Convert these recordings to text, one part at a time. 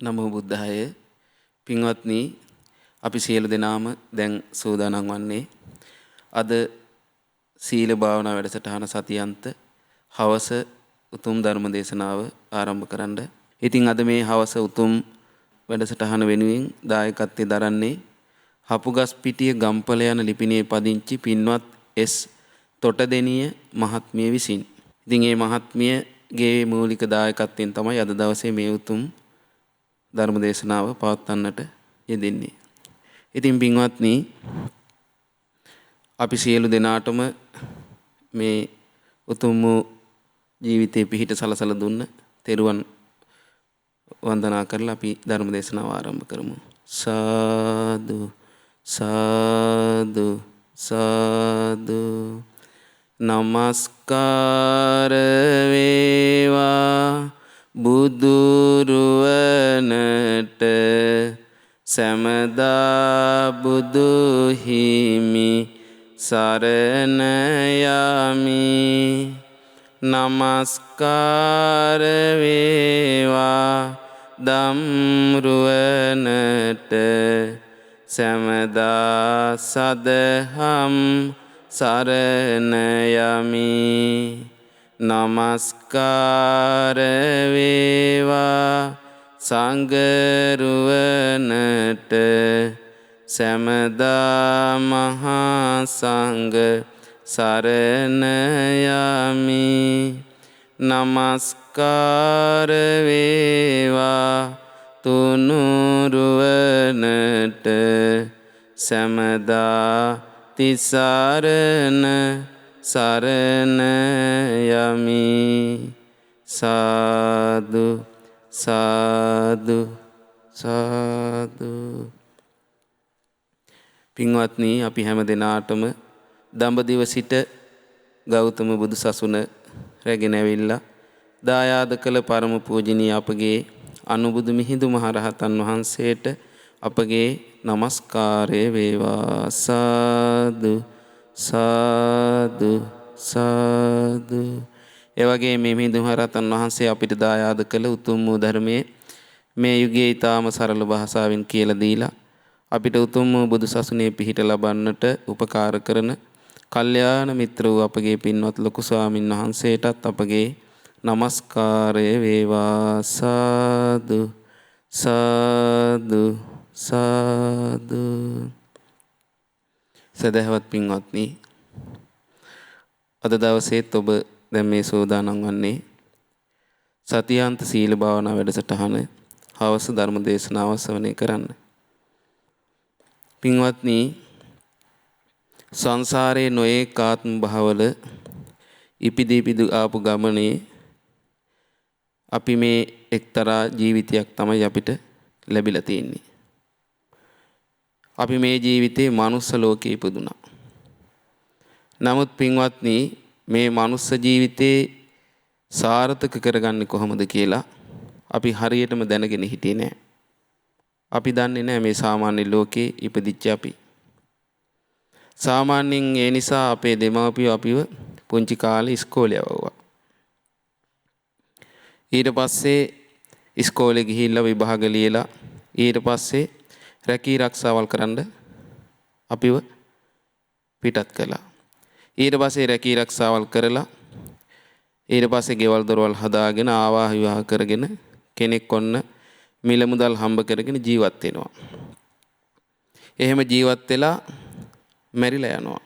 නමෝ බුද්ධාය. පින්වත්නි, අපි සියලු දෙනාම දැන් සූදානම් වන්නේ අද සීල භාවනා වැඩසටහන සතියන්ත හවස උතුම් ධර්ම දේශනාව ආරම්භ කරන්න. ඉතින් අද මේ හවස උතුම් වැඩසටහන වෙනුවෙන් දායකත්වයේ දරන්නේ හපුගස්පිටිය ගම්පල යන ලිපිණේ පදිංචි පින්වත් එස් තොටදෙනිය මහත්මිය විසින්. ඉතින් මේ මහත්මියගේ මූලික දායකත්වයෙන් තමයි අද දවසේ මේ උතුම් ධර්ම දේශනාව පවත්වන්නට යෙදෙන්නේ. ඉතින් පින්වත්නි, අපි සියලු දෙනාටම මේ උතුම් ජීවිතේ පිහිට සලසලා දුන්න තෙරුවන් වන්දනා කරලා අපි ධර්ම දේශනාව ආරම්භ කරමු. සාදු සාදු සාදු. නමස්කාර වේවා බුදුරුවනට සැමදා බුදු හිමි සරණ යමි. නමස්කාර වේවා ධම්රුවනට සැමදා සදහම් සරණ යමි. නමස්කාර වේවා සංඝරුවනට සැමදා මහා සංඝ සරණ යමි. නමස්කාර වේවා තුනුරුවනට සැමදා තිසරණ සරණ යමි. සාදු සාදු සාදු. පින්වත්නි, අපි හැම දිනාටම දඹදිව සිට ගෞතම බුදු සසුන රැගෙන ඇවිල්ලා දායාද කළ පරම පූජනීය අපගේ අනුබුදු මිහිඳු මහරහතන් වහන්සේට අපගේ නමස්කාරය වේවා. සාදු සාදු සාදු. ඒ වගේ මේ මිහිඳු මහරහතන් වහන්සේ අපිට දායාද කළ උතුම් වූ ධර්මයේ මේ යුගයේ ඊටාම සරල භාෂාවෙන් කියලා දීලා අපිට උතුම් වූ බුදු සසුනේ පිහිට ලබන්නට උපකාර කරන කල්යාණ මිත්‍ර වූ අපගේ පින්වත් ලොකු ස්වාමින් වහන්සේටත් අපගේ නමස්කාරය වේවා. සාදු සාදු සාදු. සදහවත් පින්වත්නි, අද දවසේත් ඔබ දැන් මේ සෝදානම් වන්නේ සතියාන්ත සීල භාවනා වැඩසටහන හවස ධර්ම දේශනාව ශ්‍රවණය කරන්න. පින්වත්නි, සංසාරයේ නොයෙක් ආත්ම භවවල ඉපිදි ආපු ගමනේ අපි මේ එක්තරා ජීවිතයක් තමයි අපිට ලැබිලා තියෙන්නේ. අපි මේ ජීවිතේ මනුස්ස ලෝකේ ඉපදුනා. නමුත් පින්වත්නි, මේ මනුස්ස ජීවිතේ සාර්ථක කරගන්නේ කොහොමද කියලා අපි හරියටම දැනගෙන හිටියේ නෑ. අපි දන්නේ නෑ මේ සාමාන්‍ය ලෝකේ ඉපදිච්ච අපි. සාමාන්‍යයෙන් ඒ නිසා අපේ දෙමාපියෝ අපිව පුංචි කාලේ ඉස්කෝලේ යවුවා. ඊට පස්සේ ඉස්කෝලේ ගිහිල්ලා විභාග ලියලා ඊට පස්සේ රැකී රක්ෂාවල් කරන්න අපිව පිටත් කළා. ඊට පස්සේ රැකී රක්ෂාවල් කරලා ඊට පස්සේ ගෙවල් දොරවල් හදාගෙන ආවාහ විවාහ කරගෙන කෙනෙක් ඔන්න මිල මුදල් හම්බ කරගෙන ජීවත් වෙනවා. එහෙම ජීවත් වෙලා මැරිලා යනවා.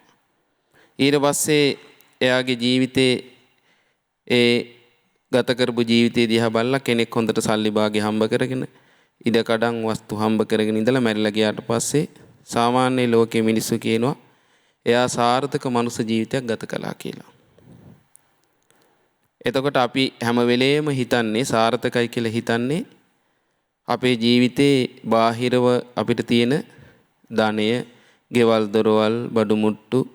ඊට පස්සේ එයාගේ ජීවිතේ ඒ ගත කරපු ජීවිතේ දිහා බලලා කෙනෙක් හොඳට සල්ලි භාගේ හම්බ කරගෙන ඉඩ කඩම් වස්තු හම්බ කරගෙන ඉඳලා මැරිලා ගියාට පස්සේ සාමාන්‍ය ලෝකයේ මිනිස්සු කියනවා එයා සාර්ථක මනුස්ස ජීවිතයක් ගත කළා කියලා. එතකොට අපි හැම වෙලේම හිතන්නේ සාර්ථකයි කියලා හිතන්නේ අපේ ජීවිතේ බාහිරව අපිට තියෙන ධනය, ගෙවල් දොරවල්, බඩු මුට්ටු,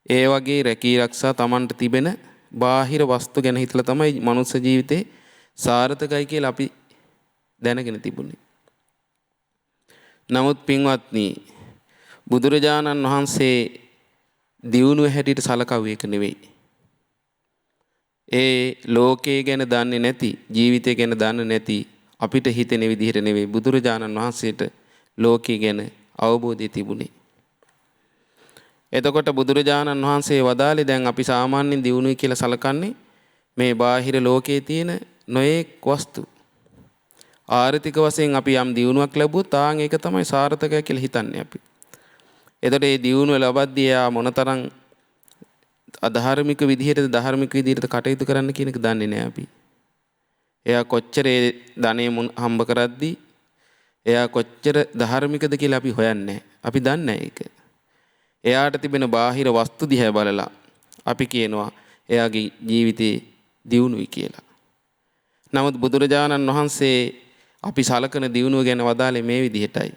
ඒ වගේ රැකී ආරක්ෂා Tamanට තිබෙන බාහිර වස්තු ගැන හිතලා තමයි මනුස්ස ජීවිතේ සාර්ථකයි කියලා අපි දැනගෙන තිබුණේ. නමුත් පින්වත්නි, බුදුරජාණන් වහන්සේ දියුණුව හැටියට සලකවුවේ එක නෙවෙයි. ඒ ලෝකයේ ගැන දන්නේ නැති, ජීවිතය ගැන දන්නේ නැති අපිට හිතෙන විදිහට නෙවෙයි බුදුරජාණන් වහන්සේට ලෝකය ගැන අවබෝධය තිබුණේ. එතකොට බුදුරජාණන් වහන්සේ වදාළේ දැන් අපි සාමාන්‍යයෙන් දියුණුවයි කියලා සලකන්නේ මේ බාහිර ලෝකයේ තියෙන නොයෙක් වස්තු. ආර්ථික වශයෙන් අපි යම් දියුණුවක් ලැබුවොත් ඒක තමයි සාර්ථකයි කියලා හිතන්නේ අපි. එතකොට මේ දියුණුව ලබද්දී එයා මොනතරම් අධාර්මික විදිහටද ධාර්මික විදිහටද කටයුතු කරන්න කියන එක දන්නේ නැහැ අපි. එයා කොච්චර ධනෙ හම්බ කරද්දී එයා කොච්චර ධාර්මිකද කියලා අපි හොයන්නේ නැහැ. අපි දන්නේ නැහැ ඒක. එයාට තිබෙන බාහිර වස්තු දිහා බලලා අපි කියනවා එයාගේ ජීවිතේ දියුණුවයි කියලා. නමුත් බුදුරජාණන් වහන්සේ අපි සලකන දියුණුව ගැන වදාළේ මේ විදිහටයි.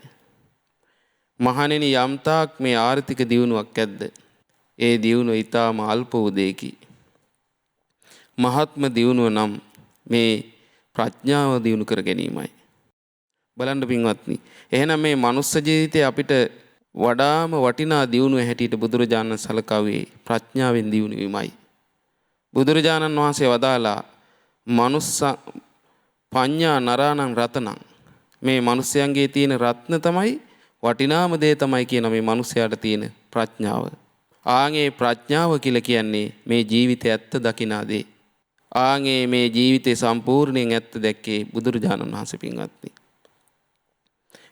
මහණෙනි යම්තාක් මේ ආර්ථික දියුණුවක් ඇද්ද ඒ දියුණුව ඊටාම අල්ප වූ දෙයකි. මහත්ම දියුණුව නම් මේ ප්‍රඥාව දියුණු කර ගැනීමයි. බලන්න පින්වත්නි, එහෙනම් මේ මනුස්ස ජීවිතේ අපිට වඩාම වටිනා දියුණුව හැටියට බුදුරජාණන් සලකන්නේ ප්‍රඥාවෙන් දියුණු වීමයි. බුදුරජාණන් වහන්සේ වදාලා මනුස්ස පඤ්ඤා නරාණං රතනං, මේ මිනිස්යන්ගේ තියෙන රත්න තමයි වටිනාම දේ තමයි කියන මේ මිනිස්යාට තියෙන ප්‍රඥාව. ආන්ගේ ප්‍රඥාව කියලා කියන්නේ මේ ජීවිතය ඇත්ත දකිනා දේ. ආන්ගේ මේ ජීවිතේ සම්පූර්ණයෙන් ඇත්ත දැක්කේ බුදුරජාණන් වහන්සේ පින්වත්නි.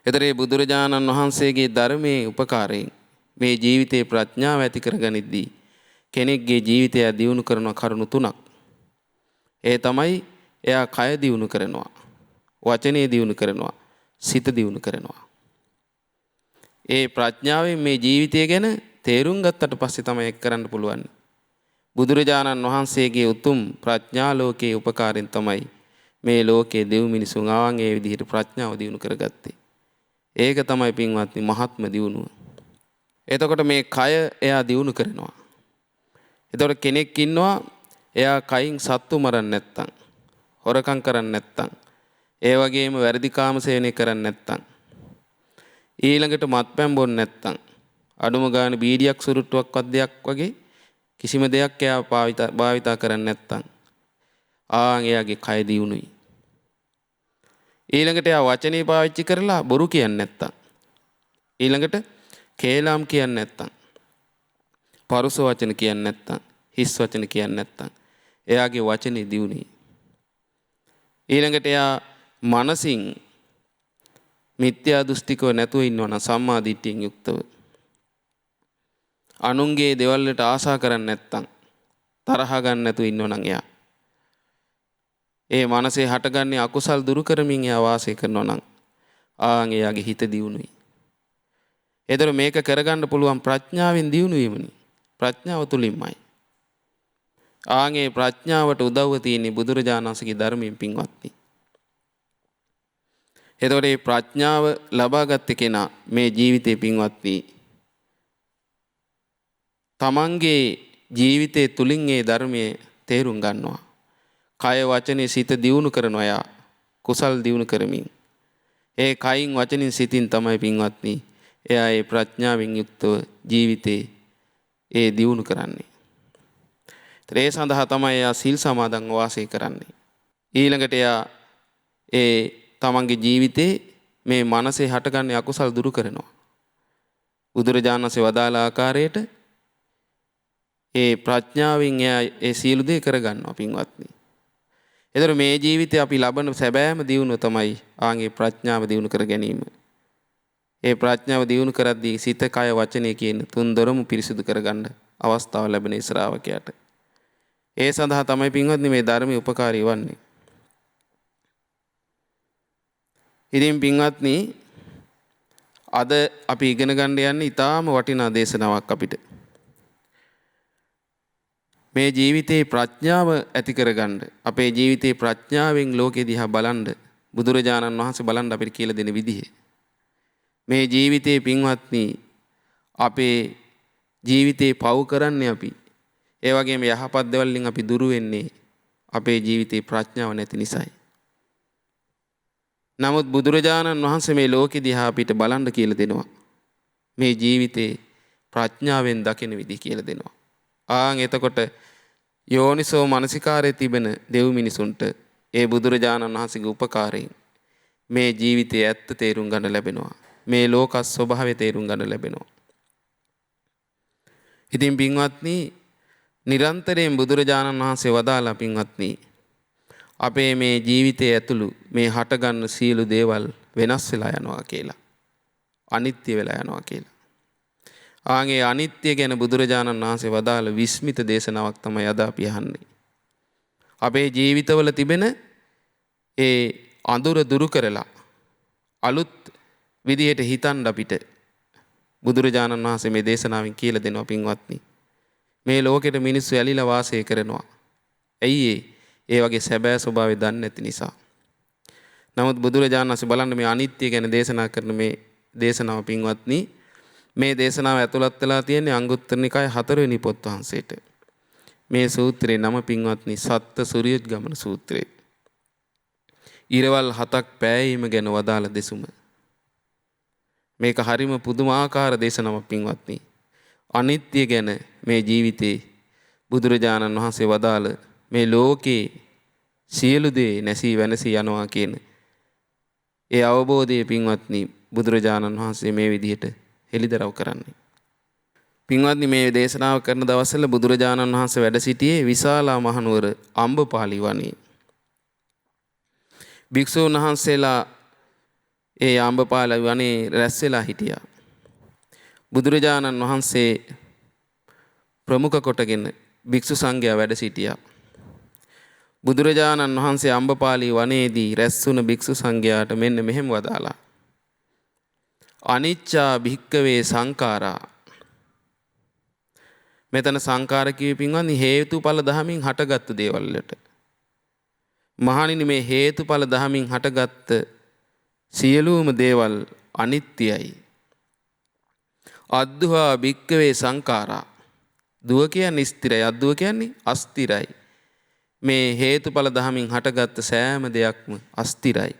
එතරේ බුදුරජාණන් වහන්සේගේ ධර්මයේ උපකාරයෙන් මේ ජීවිතේ ප්‍රඥාව ඇති කරගනිද්දී කෙනෙක්ගේ ජීවිතය දියුණු කරන කරුණු තුනක්. ඒ තමයි එයා කය දියුණු කරනවා, වචනේ දියුණු කරනවා, සිත දියුණු කරනවා. ඒ ප්‍රඥාවෙන් මේ ජීවිතය ගැන තේරුම් ගත්තට පස්සේ තමයි ඒක කරන්න පුළුවන්. බුදුරජාණන් වහන්සේගේ උතුම් ප්‍රඥා ලෝකයේ උපකාරයෙන් තමයි මේ ලෝකයේ දෙව් මිනිසුන් ආන්ගේ විදිහට ප්‍රඥාව දියුණු කරගත්තේ. ඒක තමයි පින්වත්නි මහත්ම දියුණුව. එතකොට මේ කය එයා දියුණු කරනවා. එතකොට කෙනෙක් ඉන්නවා එයා කයින් සත්තු මරන්නේ නැත්තම්, හොරකම් කරන්නේ නැත්තම්, ඒ වගේම වැරදි කාම සේවනය කරන්නේ නැත්තම්, ඊළඟට මත්පැන් බොන්නේ නැත්තම්, අඩුම ගානේ බීඩියක් සුරුට්ටුවක්වත් දෙයක් වගේ කිසිම දෙයක් එයා භාවිතා කරන්නේ නැත්තම් එයාගේ කය දියුණුයි. ඊළඟට එයා වචනේ පාවිච්චි කරලා බොරු කියන්නේ නැත්තම්, ඊළඟට කේලම් කියන්නේ නැත්තම්, පරුස වචන කියන්නේ නැත්තම්, හිස් වචන කියන්නේ නැත්තම් එයාගේ වචනේ දියුණුයි. ඊළඟට එයා මනසින් මිත්‍යා දෘෂ්ටිකව නැතුව ඉන්නවනම් සම්මා දිට්ඨියෙන් යුක්තව, අනුන්ගේ දේවල් වලට ආශා කරන්නේ නැත්තම්, තරහ ගන්න නැතුව ඉන්නවනම් එයා ඒ මනසේ හටගන්නේ අකුසල් දුරු කරමින් එයා වාසය කරනවා නම් එයාගේ හිත දියුණුයි. ඒතර මේක කරගන්න පුළුවන් ප්‍රඥාවෙන් දියුණු වීමනේ. ප්‍රඥාව තුලින්මයි. ආන්ගේ ප්‍රඥාවට උදව්ව තියෙන්නේ බුදුරජාණන් වහන්සේගේ ධර්මයෙන් පින්වත්නි. එතකොට මේ ප්‍රඥාව ලබාගත් කෙනා මේ ජීවිතේ පින්වත්නි තමන්ගේ ජීවිතයේ තුලින් මේ ධර්මයේ තේරුම් ගන්නවා. කය වචනේ සිත දියුණු කරනවා යා කුසල් දියුණු කරමින්. ඒ කයින් වචනින් සිතින් තමයි පින්වත්නි එයා ඒ ප්‍රඥාවෙන් යුක්තව ජීවිතේ ඒ දියුණු කරන්නේ. ඒ සඳහා තමයි එයා සීල් සමාදන් වාසය කරන්නේ. ඊළඟට එයා ඒ තමන්ගේ ජීවිතේ මේ මනසේ හටගන්නේ අකුසල් දුරු කරනවා. බුදුරජාණන් වහන්සේ වදාළ ආකාරයට ඒ ප්‍රඥාවෙන් එයා ඒ සීල දේ කරගන්නවා පින්වත්නි. එතකොට මේ ජීවිතේ අපි ලබන සැබෑම දියුණුව තමයි ආන්ගේ ප්‍රඥාව දියුණු කර ගැනීම. ඒ ප්‍රඥාව දියුණු කරද්දී සිත, කය, වචනය කියන තුන් දොරම පිරිසිදු කරගන්න අවස්ථාව ලැබෙන ශ්‍රාවකයාට. ඒ සඳහා තමයි පින්වත්නි මේ ධර්මයේ උපකාරී වන්නේ. ඉතින් පින්වත්නි අද අපි ඉගෙන ගන්න යන්නේ ඊටාම වටිනා දේශනාවක් අපිට. මේ ජීවිතේ ප්‍රඥාව ඇති කරගන්න, අපේ ජීවිතේ ප්‍රඥාවෙන් ලෝකෙ දිහා බලන්න බුදුරජාණන් වහන්සේ බලන්න අපිට කියලා දෙන විදිහ. මේ ජීවිතේ පින්වත්නි අපේ ජීවිතේ පව් කරන්නේ අපි. ඒ වගේම යහපත් දේවල් වලින් අපි දුරු වෙන්නේ අපේ ජීවිතේ ප්‍රඥාව නැති නිසායි. නමුත් බුදුරජාණන් වහන්සේ මේ ලෝකෙ දිහා අපිට බලන්න කියලා දෙනවා. මේ ජීවිතේ ප්‍රඥාවෙන් දකින විදිහ කියලා දෙනවා. එතකොට යෝනිසෝ මනසිකාරයේ තිබෙන දෙව් මිනිසුන්ට ඒ බුදුරජාණන් වහන්සේගේ උපකාරයෙන් මේ ජීවිතයේ ඇත්ත තේරුම් ගන්න ලැබෙනවා. මේ ලෝක ස්වභාවය තේරුම් ගන්න ලැබෙනවා. ඉතින් පින්වත්නි, නිරන්තරයෙන් බුදුරජාණන් වහන්සේ වදාලා පින්වත්නි, අපේ මේ ජීවිතයේ ඇතුළු මේ හටගන්න සියලු දේවල් වෙනස් වෙලා යනවා කියලා. අනිත්‍ය වෙලා යනවා කියලා. ආන්ගේ අනිත්‍ය ගැන බුදුරජාණන් වහන්සේ වදාළ විස්මිත දේශනාවක් තමයි අද අපි අහන්නේ. අපේ ජීවිතවල තිබෙන ඒ අඳුර දුරු කරලා අලුත් විදියට හිතන්න අපිට බුදුරජාණන් වහන්සේ මේ දේශනාවෙන් කියලා දෙනවා පින්වත්නි. මේ ලෝකෙට මිනිස්සු ඇලිලා වාසය කරනවා. ඇයි ඒ වගේ සැබෑ ස්වභාවය දන්නේ නැති නිසා. නමුත් බුදුරජාණන් වහන්සේ බලන්න මේ අනිත්‍ය ගැන දේශනා කරන මේ දේශනාව පින්වත්නි, මේ දේශනාව ඇතුළත් වෙලා තියෙන්නේ අංගුත්තර නිකාය 4 වෙනි පොත් වහන්සේට. මේ සූත්‍රේ නම පින්වත්නි සත්ත සූර්යෝද්ගමන සූත්‍රය. ඊරවල් 7ක් පෑයීම ගැන වදාළ දෙසුම. මේක හරිම පුදුමාකාර දේශනාවක් පින්වත්නි. අනිත්‍ය ගැන මේ ජීවිතේ බුදුරජාණන් වහන්සේ වදාළ මේ ලෝකේ සියලු දේ නැසී වෙනසී යනවා කියන ඒ අවබෝධය පින්වත්නි බුදුරජාණන් වහන්සේ මේ විදිහට හෙළිදරව් කරන්නේ. පින්වත්නි, මේ දේශනාව කරන දවස්වල බුදුරජාණන් වහන්සේ වැඩ සිටියේ විශාලා මහනුවර අම්බපාලි වනයේ. භික්ෂූන් වහන්සේලා ඒ අම්බපාලි වනයේ රැස් වෙලා හිටියා. බුදුරජාණන් වහන්සේ ප්‍රමුඛ කොටගෙන භික්ෂු සංඝයා වැඩ සිටියා. බුදුරජාණන් වහන්සේ අම්බපාලි වනයේදී රැස් වුණ භික්ෂු සංඝයාට මෙන්න මෙහෙම වදාලා. අනිච්චා භික්කවේ සංඛාරා. මෙතන සංඛාර කියවේ පින්වත්නි හේතුඵල ධමයෙන් හටගත්තු දේවල් වලට. මහණෙනි, මේ හේතුඵල ධමයෙන් හටගත්ත සියලුම දේවල් අනිත්‍යයි. අද්දුහා භික්කවේ සංඛාරා. දුව කියන්නේ ස්ථිරයි, අද්දුව කියන්නේ අස්ථිරයි. මේ හේතුඵල ධමයෙන් හටගත්ත සෑම දෙයක්ම අස්ථිරයි.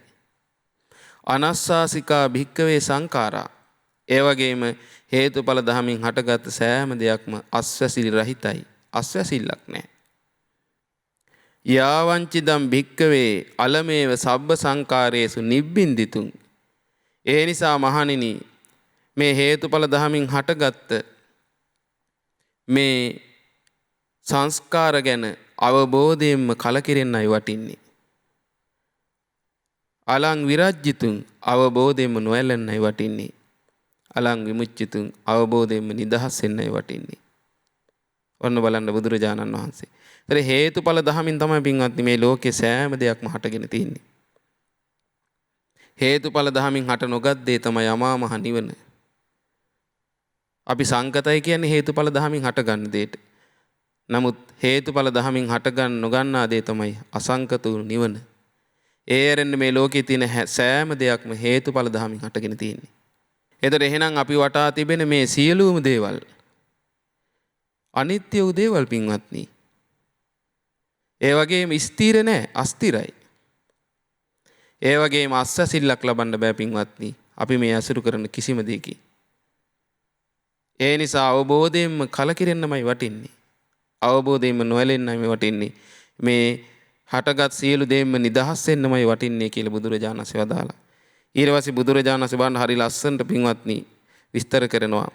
අනස්සාසිකා භික්කවේ සංඛාරා. ඒ වගේම හේතුඵල ධමයෙන් හටගත්ත සෑම දෙයක්ම අස්වැසිලි රහිතයි. අස්වැසිල්ලක් නැහැ. යාවංචිදම් භික්කවේ අලමේව සබ්බ සංකාරේසු නිබ්බින්දිතුං. ඒ නිසා මහණෙනි, මේ හේතුඵල ධමයෙන් හටගත්ත මේ සංස්කාර ගැන අවබෝධයෙන්ම කලකිරෙන්නයි වටින්නේ. අලං විරජ්ජිතුං අවබෝධයෙන්ම නොඇලෙන්නයි වටින්නේ. අලං විමුච්චිතුං අවබෝධයෙන්ම නිදහස් වෙන්නයි වටින්නේ. ඔන්න බලන්න බුදුරජාණන් වහන්සේ. ඒතර හේතුඵල ධමයෙන් තමයි පින්වත්නි මේ ලෝකේ සෑම දෙයක්ම හටගෙන තියෙන්නේ. හේතුඵල ධමයෙන් හට නොගත් දේ තමයි අමා මහ නිවන. අපි සංකතයි කියන්නේ හේතුඵල ධමයෙන් හටගන්න දෙයට. නමුත් හේතුඵල ධමයෙන් හටගන්න නොගන්නා දේ තමයි අසංකත වූ නිවන. ඒ ඇරෙන්න මේ ලෝකේ තියෙන සෑම දෙයක්ම හේතුඵල ධමයෙන් හටගෙන තියෙන්නේ. එතකොට එහෙනම් අපි වටා තිබෙන මේ සියලුම දේවල් අනිත්‍ය වූ දේවල් පින්වත්නි. ඒ වගේම ස්ථිර නැහැ, අස්ථිරයි. ඒ වගේම අස්වැසිල්ලක් ලබන්න බෑ පින්වත්නි. අපි මේ අසුරු කරන කිසිම දෙයකින්. ඒ නිසා අවබෝධයෙන්ම කලකිරෙන්නමයි වටින්නේ. අවබෝධයෙන්ම නොඇලෙන්නමයි වටින්නේ. මේ හටගත් සියලු දේම නිදහස් වෙන්නමයි වටින්නේ කියලා බුදුරජාණන් වහන්සේ වදාලා. ඊට පස්සේ බුදුරජාණන් වහන්සේ බලන්න හරි ලස්සනට පින්වත්නි විස්තර කරනවා.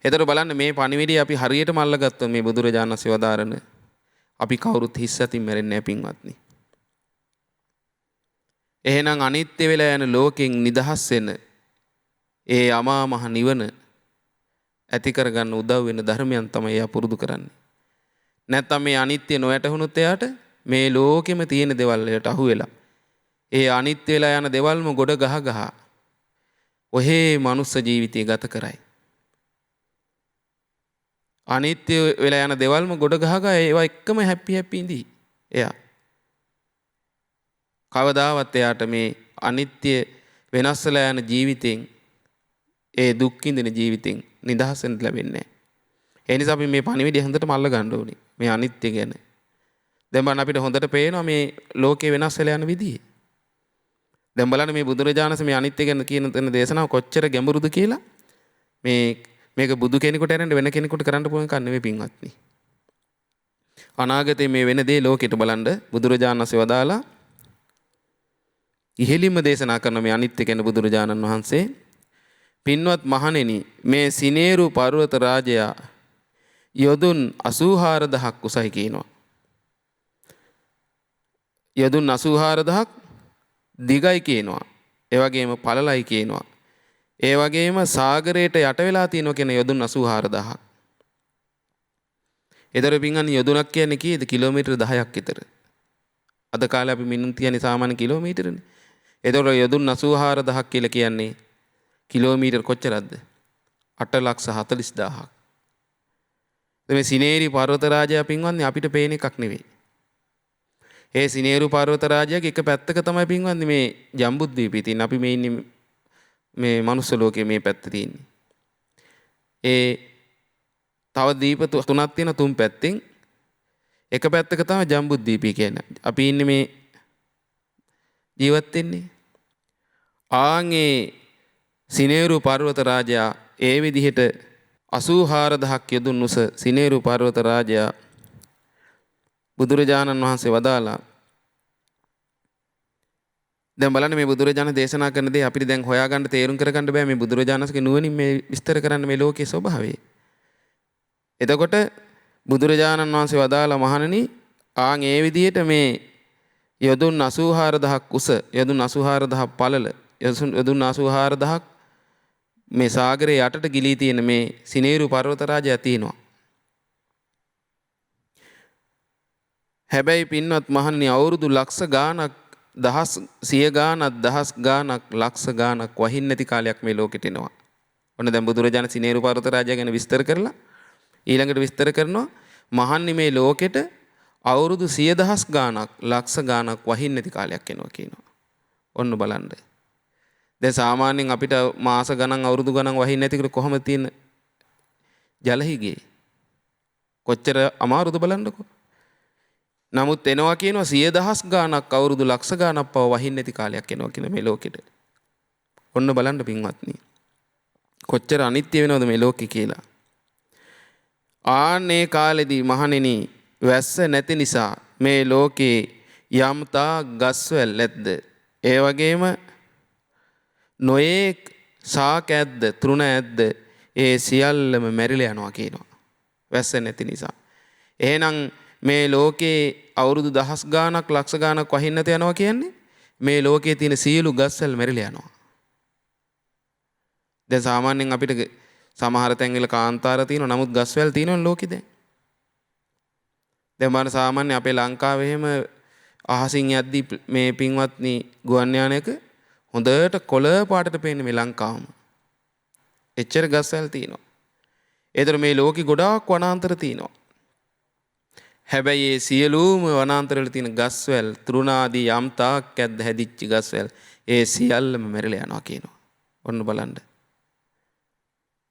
එතකොට බලන්න මේ පණිවිඩය අපි හරියටම අල්ලගත්තොත් මේ බුදුරජාණන් වහන්සේ වදාරන අපි කවුරුත් හිස් අතින් මැරෙන්නේ නැහැ පින්වත්නි. එහෙනම් අනිත්‍ය වෙලා යන ලෝකෙන් නිදහස් වෙන ඒ අමා මහ නිවන ඇති කරගන්න උදව් වෙන ධර්මයන් තමයි එයා පුරුදු කරන්නේ. නැත්නම් මේ අනිත්‍ය නොවැටහුණොත් එයාට මේ ලෝකෙම තියෙන දේවල් වලට අහු වෙලා ඒ අනිත්‍ය වෙලා යන දේවල්ම ගොඩ ගහ ඔහේ මනුස්ස ජීවිතය ගත කරයි. අනිත්‍ය වෙලා යන දේවල්ම ගොඩ ගහ ඒවා එක්කම හැපි ඉඳී. එයා කවදාවත් එයාට මේ අනිත්‍ය වෙනස් වෙලා යන ජීවිතෙන් ඒ දුක් විඳින ජීවිතෙන් නිදහස් වෙන්න ලැබෙන්නේ නැහැ. ඒ නිසා අපි මේ පණිවිඩය හොඳටම අල්ල ගන්න ඕනේ. මේ අනිත්‍ය ගැන. දැන් බලන්න අපිට හොඳට පේනවා මේ ලෝකේ වෙනස් වෙලා යන විදිය. දැන් බලන්න මේ බුදුරජාණන් මේ අනිත්‍ය ගැන කියන දේශනාව කොච්චර ගැඹුරුද කියලා. මේක බුදු කෙනෙකුට ඇරෙන්න වෙන කෙනෙකුට කරන්න පුළුවන් කන්නේ නෙවෙයි පින්වත්නි. අනාගතේ මේ වෙන දේ ලෝකෙට බලන්න බුදුරජාණන් වදාලා ඉහෙලින්ම දේශනා කරන මේ අනිත්‍ය ගැන බුදුරජාණන් වහන්සේ පින්වත් මහණෙනි මේ සිනේරු පර්වත රාජයා යොදුන් 84000ක් උසයි කියනවා. යොදුන් 84000ක් දිගයි කියනවා. ඒ වගේම පළලයි කියනවා. ඒ වගේම සාගරයට යට වෙලා තියෙනවා කියන යොදුන් 84000ක්. ඒතර පින්වත්නි යොදුනක් කියන්නේ කීයද? කිලෝමීටර් 10ක් විතර. අද කාලේ අපි මිනිත්තු කියන්නේ සාමාන්‍ය කිලෝමීටරනේ. ඒතර යොදුන් 84000ක් කියලා කියන්නේ කිලෝමීටර් කොච්චරද? 8,40,000ක්. මේ සිනේරි පර්වත රාජයා පින්වත්නි අපිට පේන එකක් නෙවෙයි. ඒ සිනේරු පර්වත රාජයාගේ එක පැත්තක තමයි පින්වත්නි මේ ජම්බුද්වීපේ තියෙන. අපි මේ ඉන්නේ මේ මනුස්ස ලෝකයේ මේ පැත්ත තියෙන්නේ. ඒ තව දීප තුනක් තියෙන තුන් පැත්තෙන් එක පැත්තක තමයි ජම්බුද්වීපය කියන්නේ. අපි ඉන්නේ මේ ජීවත් වෙන්නේ. ආන්ගේ සිනේරු පර්වත රාජයා ඒ විදිහට 84000ක් යොදුන් උස සිනේරු පර්වත රාජයා බුදුරජාණන් වහන්සේ වදාලා. දැන් බලන්න මේ බුදුරජාණන් දේශනා කරන දේ අපිට දැන් හොයාගන්න තේරුම් කරගන්න බෑ. මේ බුදුරජාණන්ගේ නුවණින් මේ විස්තර කරන්න මේ ලෝකයේ ස්වභාවය. එතකොට බුදුරජාණන් වහන්සේ වදාලා මහණෙනි ආන් ඒ විදිහට මේ යොදුන් 84000ක් උස යොදුන් 84000ක් පළල යොදුන් 84000ක් මේ සාගරයේ යටට ගිලී තියෙන මේ සිනේරු පර්වත රාජයා තියෙනවා. හැබැයි පින්වත් මහණනි අවුරුදු ලක්ෂ ගාණක් දහස් සිය ගාණක් දහස් ගාණක් ලක්ෂ ගාණක් වහින් නැති කාලයක් මේ ලෝකෙට එනවා. ඔන්න දැන් බුදුරජාණන් සිනේරු පර්වත රාජයා ගැන විස්තර කරලා ඊළඟට විස්තර කරනවා මහන්නි මේ ලෝකෙට අවුරුදු 100,000 ගාණක් ලක්ෂ ගාණක් වහින් නැති කාලයක් එනවා කියනවා. ඔන්න බලන්න. දැන් සාමාන්‍යයෙන් අපිට මාස ගණන් අවුරුදු ගණන් වහින් නැතිකොට කොහොමද තියෙන ජලහිගේ කොච්චර අමාරුද බලන්නකෝ. නමුත් එනවා කියනවා 100,000 ගාණක් අවුරුදු ලක්ෂ ගාණක් පව වහින් නැති කාලයක් එනවා කියන මේ ලෝකෙට. ඔන්න බලන්න පින්වත්නි. කොච්චර අනිත්‍ය වෙනවද මේ ලෝකේ කියලා. ආන්නේ කාලෙදී මහණෙනි වැස්ස නැති නිසා මේ ලෝකේ යම්තා ගස්වැල් ඇද්ද ඒ වගේම නොයේක් සාක ඇද්ද තෘණ ඇද්ද ඒ සියල්ලම මැරිලා යනවා කියනවා වැස්ස නැති නිසා. එහෙනම් මේ ලෝකේ අවුරුදු දහස් ගාණක් ලක්ෂ ගාණක් වහින් නැත යනවා කියන්නේ මේ ලෝකේ තියෙන සියලු ගස්වැල් මැරිලා යනවා. දැන් සාමාන්‍යයෙන් අපිට සමහර තැන්වල කාන්තාර තියෙනවා නමුත් ගස්වැල් තියෙනවනේ ලෝකෙ දැන්. දැන් බලන්න සාමාන්‍ය අපේ ලංකාවේ එහෙම අහසින් යද්දි මේ පින්වත්නි ගුවන් යානයක හොඳට කොළ පාටට පේන්නේ මේ ලංකාවම. එච්චර ගස්වැල් තියෙනවා. ඒතර මේ ලෝකෙ ගොඩාක් වනාන්තර තියෙනවා. හැබැයි ඒ සියලුම වනාන්තරවල තියෙන ගස්වැල් තෘණ ආදී යම් තාක් ඇද්ද හැදිච්ච ගස්වැල් ඒ සියල්ලම මැරිලා යනවා කියනවා. ඔන්න බලන්න.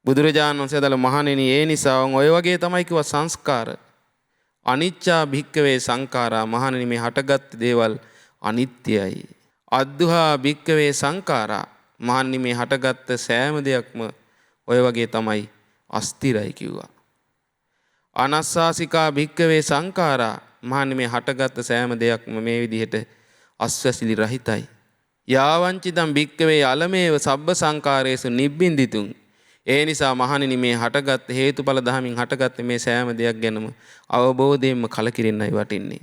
බුදුරජාණන් වහන්සේ දල මහණෙනි ඒ නිසා ඔය වගේ තමයි කිව්වා සංස්කාර අනිච්චා භික්කවේ සංඛාරා මහණෙනි මේ හටගත් දේවල් අනිත්‍යයි. අද්දුහා භික්කවේ සංඛාරා මහණෙනි මේ හටගත් සෑම දෙයක්ම ඔය වගේ තමයි අස්තිරයි කිව්වා. අනස්සාසිකා භික්කවේ සංඛාරා මහණෙනි මේ හටගත් සෑම දෙයක්ම මේ විදිහට අස්වැසිලි රහිතයි. යාවංචිතං භික්කවේ අලමේව සබ්බ සංඛාරේසු නිබ්බින්දිතුං ඒ නිසා මහණෙනි මේ හටගත් හේතුඵල ධමයෙන් හටගත් මේ සෑම දෙයක් ගැනම අවබෝධයෙන්ම කලකිරෙන්නයි වටින්නේ.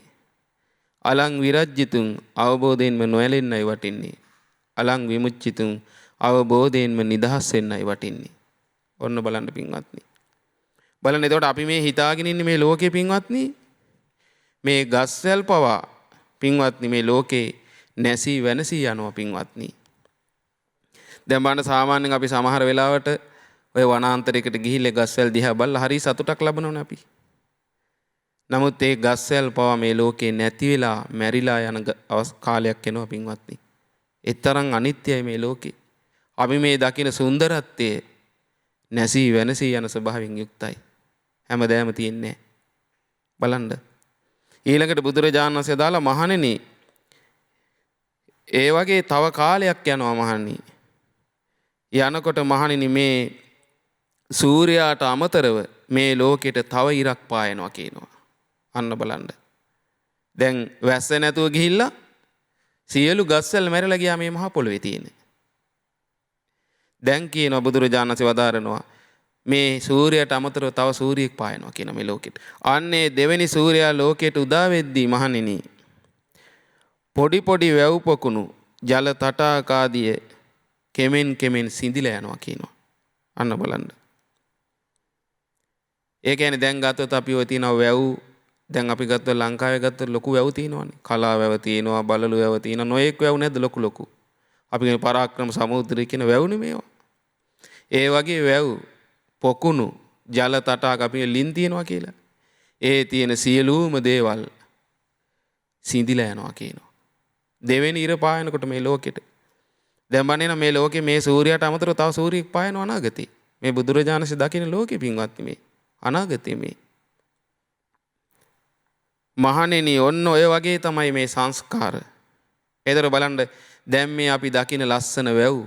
අලං විරජ්ජිතුං අවබෝධයෙන්ම නොඇලෙන්නයි වටින්නේ. අලං විමුච්චිතුං අවබෝධයෙන්ම නිදහස් වෙන්නයි වටින්නේ. ඔන්න බලන්න පින්වත්නි. බලන්න එතකොට අපි මේ හිතාගෙන ඉන්නේ මේ ලෝකේ පින්වත්නි මේ ගස්වැල් පවා පින්වත්නි මේ ලෝකේ නැසී වෙනසී යනවා පින්වත්නි. දැන් බලන්න සාමාන්‍යයෙන් අපි සමහර වෙලාවට ඔය වනාන්තරයකට ගිහිල්ලා ගස්වැල් දිහා බලලා හරි සතුටක් ලබනවනේ අපි. නමුත් ඒ ගස්වැල් පවා මේ ලෝකේ නැති වෙලා මැරිලා යන කාලයක් එනවා පින්වත්නි. ඒ තරම් අනිත්‍යයි මේ ලෝකේ. අපි මේ දකින සුන්දරත්වය නැසී වෙනසී යන ස්වභාවයෙන් යුක්තයි. හැමදෑම තියෙන්නේ බලන්න. ඊළඟට බුදුරජාණන් වහන්සේ දාලා මහණෙනි ඒ වගේ තව කාලයක් යනවා මහණනි. යනකොට මහණෙනි මේ සූර්යාට අමතරව මේ ලෝකෙට තව ඉරක් පායනවා කියනවා. අන්න බලන්න. දැන් වැස්ස නැතුව ගිහිල්ලා සියලු ගස්වැල් මැරලා ගියා මේ මහ පොළොවේ තියෙන. දැන් කියනවා බුදුරජාණන් වහන්සේ වදාරනවා මේ සූර්යයට අමතරව තව සූර්යෙක් පායනවා කියන මේ ලෝකෙට. අන්නේ දෙවෙනි සූර්යයා ලෝකයට උදා වෙද්දී මහණෙනි පොඩි පොඩි වැව් පොකුණු ජල තටාක ආදිය කෙමෙන් කෙමෙන් සිඳිලා යනවා කියනවා. අන්න බලන්න. ඒ කියන්නේ දැන් ගත්තොත් අපි ඔය තියෙන වැව් දැන් අපි ගත්තොත් ලංකාවේ ගත්තොත් ලොකු වැව් තියෙනවානේ. කලා වැව් තියෙනවා, බලලු වැව් තියෙනවා, නොයෙක් වැව් නැද්ද ලොකු ලොකු. අපි කියන පරාක්‍රම සමුද්‍රය කියන වැව්නේ මේවා. ඒ වගේ වැව් පොකුණු ජල තටාක අපි ලින් තියනවා කියලා. ඒ තියෙන සියලුම දේවල් සිඳිලා යනවා කියනවා. දෙවෙනි ඉර පායනකොට මේ ලෝකෙට. දැන් බලන්න මේ ලෝකේ මේ සූර්යයට අමතරව තව සූර්යෙක් පායනවා අනාගතේ. මේ බුදුරජාණන්සේ දකින්න ලෝකෙ පින්වත්නි මේ අනාගතේ මේ. මහණෙනි ඔන්න ඔය වගේ තමයි මේ සංස්කාර. ඒතර බලන්න දැන් මේ අපි දකින ලස්සන වැව්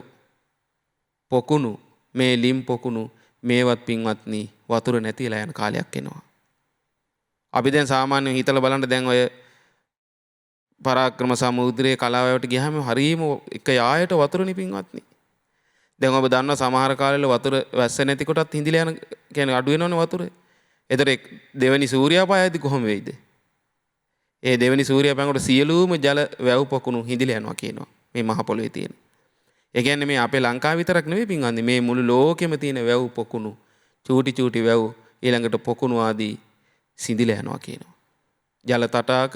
පොකුණු මේ ලිම් පොකුණු මේවත් පින්වත්නි වතුර නැතිලා යන කාලයක් එනවා. අපි දැන් සාමාන්‍යයෙන් හිතලා බලන්න දැන් ඔය පරාක්‍රම සමුද්‍රයේ කලාවැවට ගියාම හරීම එක යායට වතුරනේ පින්වත්නි. දැන් ඔබ දන්නවා සමහර කාලවල වතුර වැස්ස නැති කොටත් හිඳිලා යන කියන්නේ අඩු වෙනවනේ වතුර. ඒතර දෙවෙනි සූර්යා පායද්දි කොහොම වෙයිද? ඒ දෙවෙනි සූර්යා පායනකොට සියලුම ජල වැව් පොකුණු හිඳිලා යනවා කියනවා මේ මහ පොළොවේ තියෙන. ඒ කියන්නේ මේ අපේ ලංකාව විතරක් නෙවෙයි පින්වත්නි මේ මුළු ලෝකෙම තියෙන වැව් පොකුණු චූටි චූටි වැව් ඊළඟට පොකුණු ආදී සිඳිලා යනවා කියනවා. ජල තටාක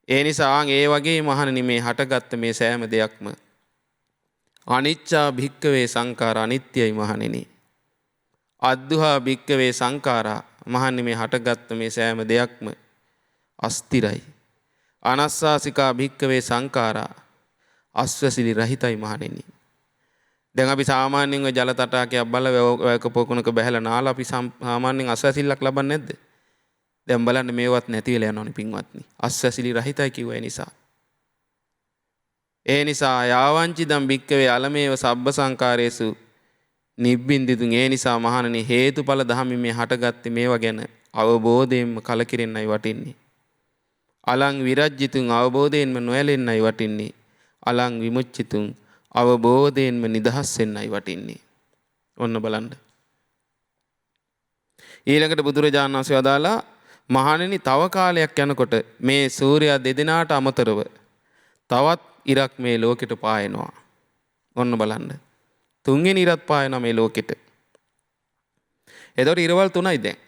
ඒ නිසා ඒ වගේ මහණනි මේ හටගත්ත මේ සෑම දෙයක්ම අනිච්චා භික්කවේ සංඛාර අනිත්‍යයි මහණෙනි. අද්දුහා භික්කවේ සංඛාරා මහණනි මේ හටගත්ත මේ සෑම දෙයක්ම අස්තිරයි. අනස්සාසිකා භික්කවේ සංඛාරා අස්වැසිලි රහිතයි මහණෙනි. දැන් අපි සාමාන්‍යයෙන් ඔය ජල තටාකයක් බලලා වැවක පොකුණක බැහැලා නාලා අපි සාමාන්‍යයෙන් අස්වැසිල්ලක් ලබන්නේ නැද්ද? දැන් බලන්න මේවත් නැති වෙලා යනවනේ පින්වත්නි. අස්වැසිලි රහිතයි කිව්ව නිසා. ඒ නිසා යාවංචි දම් භික්කවේ අලමේව සබ්බ සංකාරේසු නිබ්බින්දිතුන් ඒ නිසා මහණනි හේතුඵල ධම්මි මේ හටගත්තේ මේවා ගැන අවබෝධයෙන්ම කලකිරෙන්නයි වටින්නේ. අලං විරජ්ජිතුන් අවබෝධයෙන්ම නොයැලෙන්නයි වටින්නේ. අලං විමුච්චිතුන් අවබෝධයෙන්ම නිදහස් වෙන්නයි වටින්නේ. ඔන්න බලන්න. ඊළඟට බුදුරජාණන් වහන්සේ වදාලා මහණෙනි තව කාලයක් යනකොට මේ සූර්යයා දෙදෙනාට අමතරව තවත් ඉරක් මේ ලෝකෙට පායනවා. ඔන්න බලන්න. තුන්වෙනි ඉරත් පායනවා මේ ලෝකෙට. එතකොට ඉරවල් තුනයි දැන්.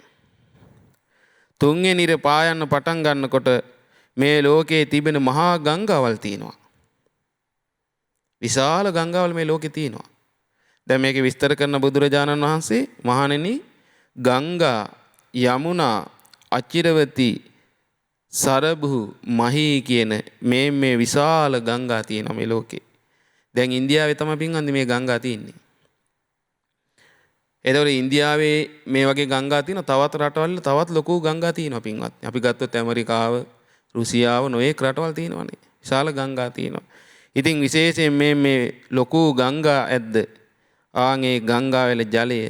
තුන්වෙනි ඉර පායන්න පටන් ගන්නකොට මේ ලෝකේ තිබෙන මහා ගංගාවල් තියෙනවා. විශාල ගංගාවල් මේ ලෝකේ තියෙනවා. දැන් මේක විස්තර කරන බුදුරජාණන් වහන්සේ මහණෙනි ගංගා යමුනා අචිරවති සරබු මහී කියන මේ විශාල ගංගා තියෙනවා මේ ලෝකේ. දැන් ඉන්දියාවේ තමයි පින්වත්නි මේ ගංගා තියෙන්නේ. එතකොට ඉන්දියාවේ මේ වගේ ගංගා තියෙනවා තවත් රටවල් තවත් ලොකු ගංගා තියෙනවා පින්වත්නි. අපි ගත්තොත් ඇමරිකාව, රුසියාව නොයෙක් රටවල් තියෙනවානේ. විශාල ගංගා තියෙනවා. ඉතින් විශේෂයෙන් මේ ලොකු ගංගා ඇද්ද ආන්ගේ ගංගාවල ජලය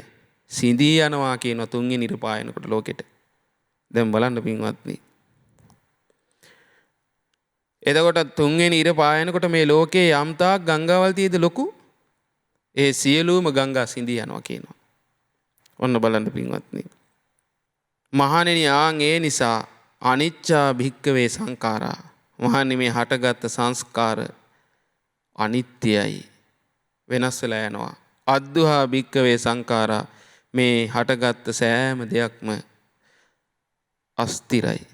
සිඳී යනවා කියන තුන්වෙනි ඉර පායනකොට ලෝකෙට. දැන් බලන්න පින්වත්නි. එතකොට තුන්වෙනි ඉර පායනකොට මේ ලෝකේ යම්තාක් ගංගාවල් තියෙද ලොකු ඒ සියලුම ගංගා සිඳී යනවා කියනවා. ඔන්න බලන්න පින්වත්නි. මහණෙනි ආන් ඒ නිසා අනිච්චා භික්කවේ සංඛාරා මහණෙනි මේ හටගත් සංස්කාර අනිත්‍යයි වෙනස් වෙලා යනවා. අද්දුහා භික්කවේ සංඛාරා මේ හටගත් සෑම දෙයක්ම අස්තිරයි.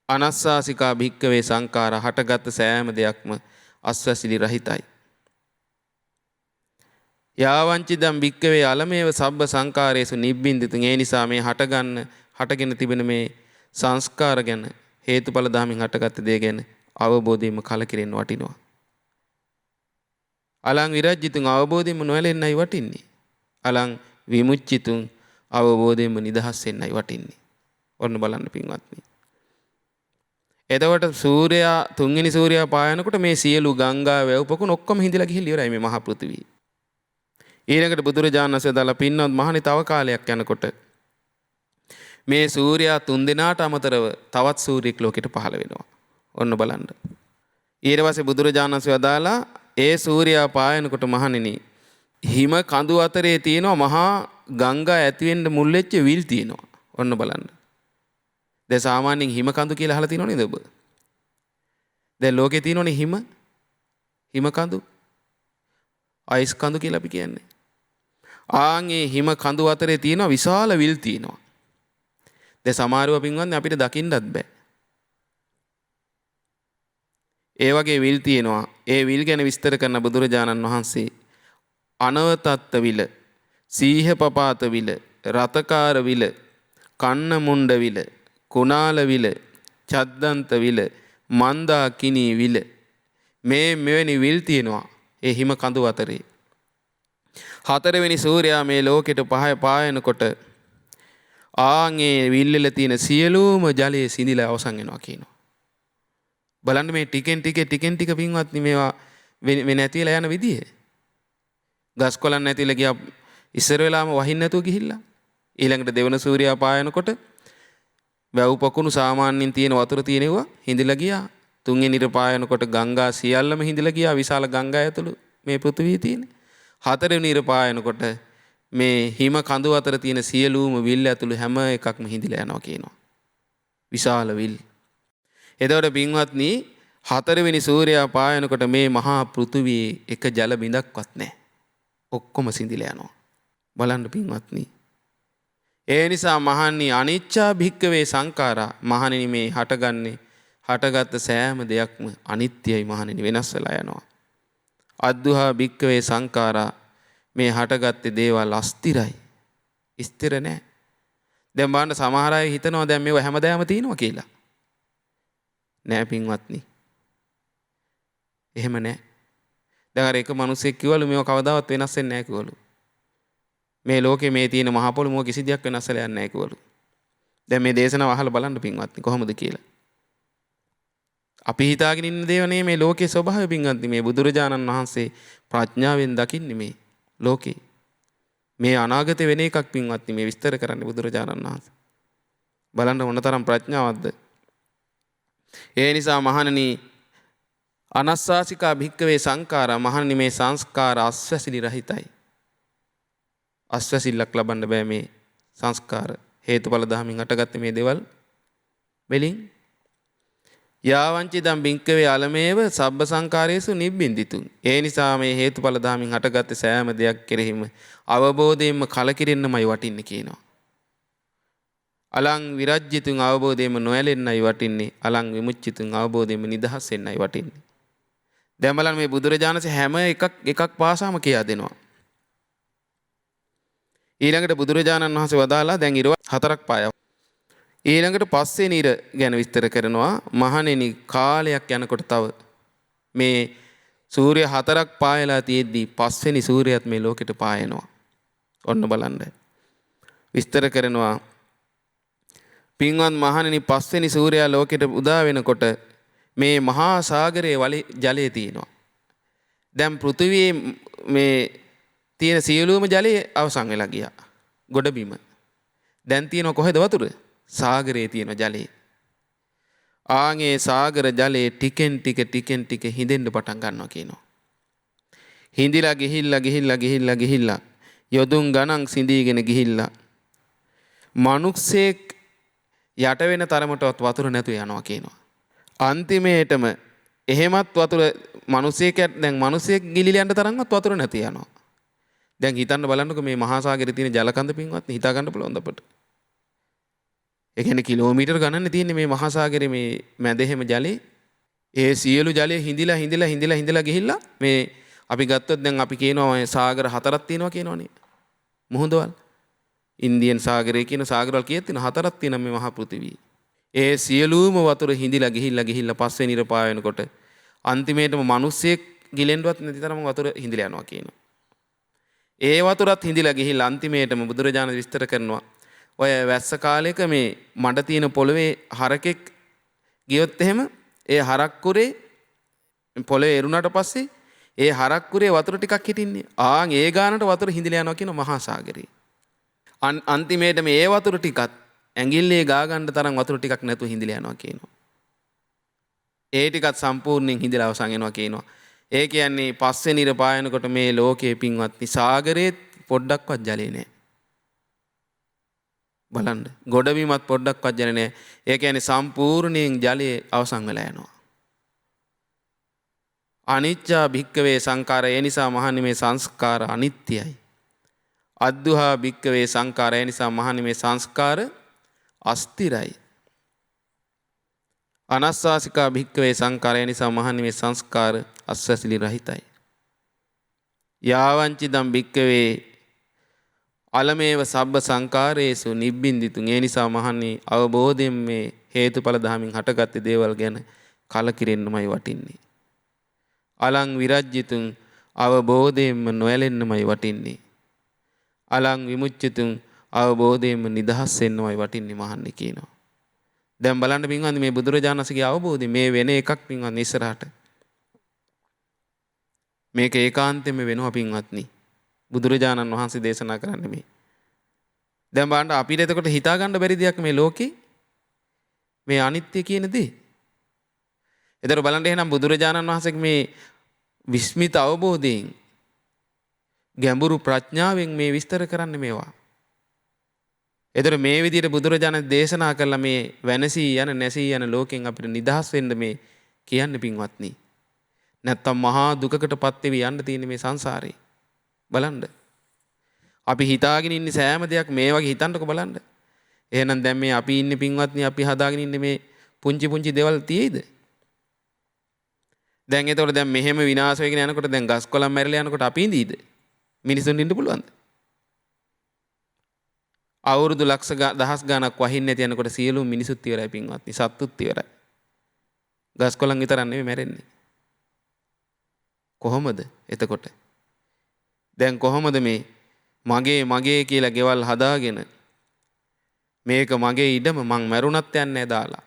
අනස්සාසිකා භික්කවේ සංඛාරා හටගත් සෑම දෙයක්ම අස්වැසිලි රහිතයි. යාවංචිදම් භික්කවේ අලමේව සබ්බ සංකාරේසු නිබ්බින්දිතුන් ඒ නිසා මේ හටගෙන තිබෙන මේ සංස්කාර ගැන හේතුඵල ධමයෙන් හටගත් දේ ගැන අවබෝධයෙන්ම කලකිරෙන්න වටිනවා. අලං විරජ්ජිතුන් අවබෝධයෙන්ම නොයැලෙන්නයි වටින්නේ. අලං විමුච්චිතුන් අවබෝධයෙන්ම නිදහස් වෙන්නයි වටින්නේ. ඔන්න බලන්න පින්වත්නි. එතකොට සූර්යයා තුන්වෙනි සූර්යයා පායනකොට මේ සියලු ගංගා වැව් පොකුණු ඔක්කොම හිඳලා ගිහින් ඉවරයි මේ මහ පෘථිවිය. ඊළඟට බුදුරජාණන් වහන්සේ දාලා පින්නවත් මහණේ තව කාලයක් යනකොට මේ සූර්යයා තුන් දෙනාට අමතරව තවත් සූර්යෙක් ලෝකෙට පහළ වෙනවා. ඔන්න බලන්න. ඊට පස්සේ බුදුරජාණන් වහන්සේ වදාලා ඒ සූර්යයා පායනකොට මහණෙනි හිම කඳු අතරේ තියෙනවා මහා ගංගා ඇති වෙන්න මුල් වෙච්ච විල් තියෙනවා. ඔන්න බලන්න. දැන් සාමාන්‍යයෙන් හිම කඳු කියලා අහලා තියෙනව නේද ඔබ? දැන් ලෝකේ තියෙනවනේ හිම කඳු. අයිස් කඳු කියලා අපි කියන්නේ. ආන්ගේ හිම කඳු අතරේ තියෙනවා විශාල විල් තියෙනවා. දැන් සමහරව පින්වත්නි අපිට දකින්නත් බෑ. ඒ වගේ විල් තියෙනවා. ඒ විල් ගැන විස්තර කරන බුදුරජාණන් වහන්සේ අනවතත්ත විල, සීහපපාත විල, රතකාර විල, කන්න මුණ්ඩ විල, කුණාල විල, චද්දන්ත විල, මන්දාකිණී විල මේ මෙවැනි විල් තියෙනවා ඒ හිම කඳු අතරේ. හතරවෙනි සූර්යයා මේ ලෝකෙට පායනකොට ආන්ගේ විල්වල තියෙන සියලුම ජලයේ සිඳිලා අවසන් වෙනවා කියනවා. බලන්න මේ ටිකෙන් ටික පින්වත්නි මේවා වෙ නැති වෙලා යන විදිය. ගස් කොළන් නැතිලා ගියා ඉස්සර වෙලාම වහින්න නැතුව ගිහිල්ලා. ඊළඟට දෙවන සූර්යයා පායනකොට වැව් පොකුණු සාමාන්‍යයෙන් තියෙන වතුර තියෙනවා හිඳිලා ගියා. තුන්වෙනි ඉර පායනකොට ගංගා සියල්ලම හිඳිලා ගියා. විශාල ගංගා ඇතුළු මේ පෘථිවියේ තියෙන. හතරවෙනි ඉර පායනකොට මේ හිම කඳු අතර තියෙන සියලුම විල් ඇතුළු හැම එකක්ම හිඳිලා යනවා කියනවා. විශාල විල්. එතකොට පින්වත්නි හතරවෙනි සූර්යයා පායනකොට මේ මහා පෘථිවියේ එක ජල බිඳක්වත් නැහැ. ඔක්කොම සිඳිලා යනවා. බලන්න පින්වත්නි. ඒ නිසා මහන්නි අනිච්චා භික්කවේ සංඛාරා මහණෙනි මේ හටගත්ත සෑම දෙයක්ම අනිත්‍යයි මහණෙනි වෙනස් වෙලා යනවා. අද්දුහා භික්කවේ සංඛාරා මේ හටගත්තේ දේවල් අස්තිරයි. ස්ථිර නැහැ. දැන් බලන්න සමහර අය හිතනවා දැන් මේව හැමදාම තියෙනවා කියලා. නෑ පින්වත්නි. එහෙම නෑ. දැන් අර එක මිනිහෙක් කිව්වලු මේව කවදාවත් වෙනස් වෙන්නේ නෑ කිව්වලු. මේ ලෝකේ මේ තියෙන මහ පොළොව මොක කිසි දෙයක් වෙනස් වෙලා යන්නේ නෑ කිව්වලු. දැන් මේ දේශනාව අහලා බලන්න පින්වත්නි කොහොමද කියලා. අපි හිතාගෙන ඉන්න දේව නේ මේ ලෝකේ ස්වභාවය පින්වත්නි මේ බුදුරජාණන් වහන්සේ ප්‍රඥාවෙන් දකින්නේ මේ ලෝකේ. මේ අනාගතේ වෙන එකක් පින්වත්නි මේ විස්තර කරන්නේ බුදුරජාණන් වහන්සේ. බලන්න මොනතරම් ප්‍රඥාවක්ද. ඒ නිසා මහණනි අනස්සාසිකා භික්කවේ සංඛාරා මහණනි මේ සංස්කාර අස්වැසිලි රහිතයි. අස්වැසිල්ලක් ලබන්න බෑ මේ සංස්කාර හේතුඵල ධර්මයෙන් හටගත්තේ මේ දේවල් වලින්. යාවංචි දම් භික්කවේ අලමේව සබ්බ සංඛාරේසු නිබ්බින්දිතුන්. ඒ නිසා මේ හේතුඵල ධර්මයෙන් හටගත්තේ සෑම දෙයක් කෙරෙහිම අවබෝධයෙන්ම කලකිරෙන්නමයි වටින්නේ කියනවා. අලං විරජ්ජිතුන් අවබෝධයෙන්ම නොඇලෙන්නයි වටින්නේ. අලං විමුච්චිතුන් අවබෝධයෙන්ම නිදහස් වෙන්නයි වටින්නේ. දැන් බලන්න මේ බුදුරජාණන්සේ හැම එකක් පාසාම කියා දෙනවා. ඊළඟට බුදුරජාණන් වහන්සේ වදාලා දැන් ඉර හතරක් පායව. ඊළඟට පස්වෙනි ඉර ගැන විස්තර කරනවා. මහණෙනි කාලයක් යනකොට තව මේ සූර්ය හතරක් පායලා තියෙද්දි පස්වෙනි සූර්යයත් මේ ලෝකෙට පායනවා. ඔන්න බලන්න. විස්තර කරනවා. පින්වත් මහණෙනි පස්වෙනි සූර්යයා ලෝකෙට උදා වෙනකොට මේ මහා සාගරයේ ජලය තියෙනවා. දැන් පෘථිවියේ මේ තියෙන සියලුම ජලය අවසන් වෙලා ගියා. ගොඩබිම. දැන් තියෙන කොහෙද වතුර? සාගරයේ තියෙන ජලය. ආන්ගේ සාගර ජලයේ ටිකෙන් ටික හිඳෙන්න පටන් ගන්නවා කියනවා. හිඳිලා ගිහිල්ලා යොදුන් ගණන් සිඳීගෙන ගිහිල්ලා මනුස්සෙක් යට වෙන තරමටවත් වතුර නැතු යනවා කියනවා. අන්තිමේටම එහෙමත් වතුර දැන් මිනිසෙක් ගිලිලා යන්න තරම්වත් වතුර නැති යනවා. දැන් හිතන්න බලන්නකෝ මේ මහා සාගරේ තියෙන ජල කඳ පින්වත් හිතා ගන්න පුළුවන්ද අපට? ඒ කියන්නේ කිලෝමීටර් ගණන් තියෙන්නේ මේ මහා සාගරේ මේ මැද එහෙම ජලේ. ඒ සියලු ජලය හිඳිලා ගිහිල්ලා මේ අපි ගත්තොත් දැන් අපි කියනවා මේ සාගර හතරක් තියෙනවා කියනවනේ. මුහුදවල්. ඉන්දියන් සාගරය කියන සාගරවල් කීයක් තියෙනවද? හතරක් තියෙනවා මේ මහා පෘථිවියේ. ඒ සියලුම වතුර හිඳිලා ගිහිල්ලා පස්වෙනි ඉර පායනකොට අන්තිමේටම මිනිස්සෙක් ගිලෙන්නවත් නැති තරම වතුර හිඳිලා යනවා කියනවා. ඒ වතුරත් හිඳිලා ගිහිල්ලා අන්තිමේටම බුදුරජාණන් විස්තර කරනවා. ඔය වැස්ස කාලයක මේ මඩ තියෙන පොළවේ හරකෙක් ගියොත් එහෙම ඒ හරක් කුරේ පොළවේ එරුණාට පස්සේ ඒ හරක් කුරේ වතුර ටිකක් හිටින්නේ. ආන් ඒ ගානට වතුර හිඳිලා යනවා කියන මහා සාගරේ. අන්තිමේට මේ වතුර ටිකත් ඇඟිල්ලේ ගා ගන්න තරම් වතුර ටිකක් නැතුව හිඳිලා යනවා කියනවා. ඒ ටිකත් සම්පූර්ණයෙන් හිඳලා අවසන් වෙනවා කියනවා. ඒ කියන්නේ පස්සේ නිර පායනකොට මේ ලෝකයේ පින්වත්නි සාගරේ පොඩ්ඩක්වත් ජලේ නැහැ. බලන්න. ගොඩබිමත් පොඩ්ඩක්වත් ජලේ නැහැ. ඒ කියන්නේ සම්පූර්ණයෙන් ජලයේ අවසන් වෙලා යනවා. අනිච්චා භික්කවේ සංඛාර. ඒ නිසා මහන්නේ මේ සංස්කාර අනිත්‍යයි. අද්දුහා භික්කවේ සංඛාර. ඒ නිසා මහන්නේ මේ සංස්කාර අස්තිරයි. අනස්සාසිකා භික්කවේ සංඛාර. ඒ නිසා මහන්නේ මේ සංස්කාර අස්වැසිලි රහිතයි. යාවංචිදම් භික්කවේ අලමේව සබ්බ සංඛාරේසු නිබ්බින්දිතුන්. ඒ නිසා මහන්නේ අවබෝධයෙන් මේ හේතුඵල ධමයෙන් හටගත්තේ දේවල් ගැන කලකිරෙන්නමයි වටින්නේ. අලං විරජ්ජිතුන් අවබෝධයෙන්ම නොයැලෙන්නමයි වටින්නේ. අලං විමුච්චිතුන් අවබෝධයෙන්ම නිදහස් වෙන්නමයි වටින්නේ මහන්නේ කියනවා. දැන් බලන්න පින්වත්නි මේ බුදුරජාණන් වහන්සේගේ අවබෝධය මේ වෙන එකක් පින්වත්නි ඉස්සරහට. මේක ඒකාන්තයෙන්ම වෙනවා පින්වත්නි. බුදුරජාණන් වහන්සේ දේශනා කරන්නේ මේ. දැන් බලන්න අපිට එතකොට හිතා ගන්න බැරි දෙයක් මේ ලෝකේ මේ අනිත්‍ය කියන දේ. එතකොට බලන්න එහෙනම් බුදුරජාණන් වහන්සේගේ මේ විස්මිත අවබෝධයෙන් ගැඹුරු ප්‍රඥාවෙන් මේ විස්තර කරන්නේ මේවා. එතකොට මේ විදිහට බුදුරජාණන් දේශනා කළා මේ වෙනසී යන නැසී යන ලෝකෙන් අපිට නිදහස් වෙන්න මේ කියන්නේ පින්වත්නි. නැත්තම් මහා දුකකටපත් වෙවි යන්න තියෙන මේ සංසාරේ. බලන්න. අපි හිතාගෙන ඉන්නේ සෑම දෙයක් මේ වගේ හිතන්නකො බලන්න. එහෙනම් දැන් මේ අපි ඉන්නේ පින්වත්නි අපි හදාගෙන ඉන්නේ මේ පුංචි පුංචි දේවල් තියෙයිද? දැන් ඒතකොට දැන් මෙහෙම විනාශ වෙගෙන යනකොට දැන් ගස් කොළන් මැරිලා යනකොට අපි ඉඳීද? මිනිසුන් ඉන්න පුළුවන්ද? අවුරුදු ලක්ෂ දහස් ගණක් වහින්න නැති යනකොට සියලුම මිනිසුත් ඉවරයි පින්වත්නි. සත්තුත් ඉවරයි. ගස් කොළන් විතරක් නෙවෙයි මැරෙන්නේ. කොහොමද එතකොට? දැන් කොහොමද මේ මගේ කියලා ගෙවල් හදාගෙන මේක මගේ ඉඩම මං මැරුණත් යන්නේ නැහැ දාලා.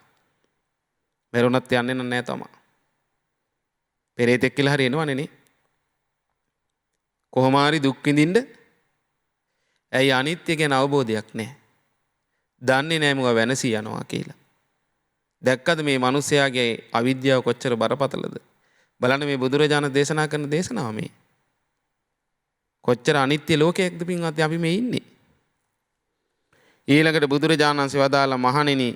මැරුණත් යන්නේ නැහැ තමයි. පෙරේතෙක් කියලා හරි එනවනේ නේ. කොහොම හරි දුක් විඳින්න. ඇයි අනිත්‍ය ගැන අවබෝධයක් නැහැ. දන්නේ නැහැ මොකද වෙනසී යනවා කියලා. දැක්කද මේ මිනිස්යාගේ අවිද්‍යාව කොච්චර බරපතලද? බලන්න මේ බුදුරජාණන් දේශනා කරන දේශනාව මේ. කොච්චර අනිත්‍ය ලෝකයක්ද පින්වත්නි අපි මේ ඉන්නේ. ඊළඟට බුදුරජාණන් වහන්සේ වදාලා මහණෙනි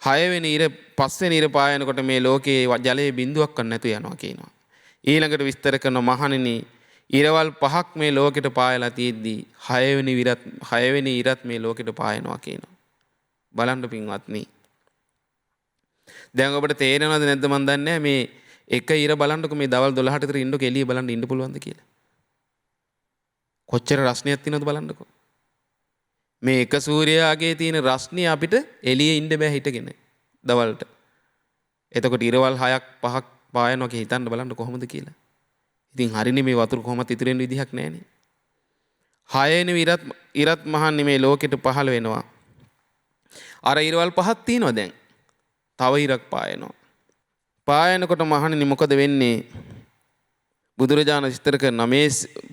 6 වෙනි ඉර 5 වෙනි ඉර පායනකොට මේ ලෝකයේ ජලයේ බිඳුවක්වත් නැතු යනවා කියනවා. ඊළඟට විස්තර කරන මහණෙනි ඉරවල් 5ක් මේ ලෝකෙට පායලා තියෙද්දි 6 වෙනි ඉරත් මේ ලෝකෙට පායනවා කියනවා. බලන්න පින්වත්නි. දැන් ඔබට තේරෙනවද නැද්ද මන් දන්නේ මේ එක ඉර බලන්නකො මේ දවල් 12ට විතර ඉන්නකො එළිය බලන්න ඉන්න පුළුවන්ද කියලා. කොච්චර රස්නියක් තියෙනවද බලන්නකො. මේ එක සූර්යයාගේ තියෙන රස්නිය අපිට එළියේ ඉන්න බෑ හිටගෙන දවල්ට. එතකොට ඉරවල් 6ක් 5ක් පායනවා කියලා හිතන්න බලන්න කොහොමද කියලා. ඉතින් හරිනේ මේ වතුර කොහොමත් ඉතුරු වෙන්න විදිහක් නැහැනේ. 6 වෙනි ඉරත් මහන්නේ මේ ලෝකෙට පහළ වෙනවා. අර ඉරවල් 5ක් තියෙනවා දැන්. තව ඉරක් පායනවා. පායනකොට මහන්නේ මොකද වෙන්නේ? බුදුරජාණන් විස්තර කරන මේ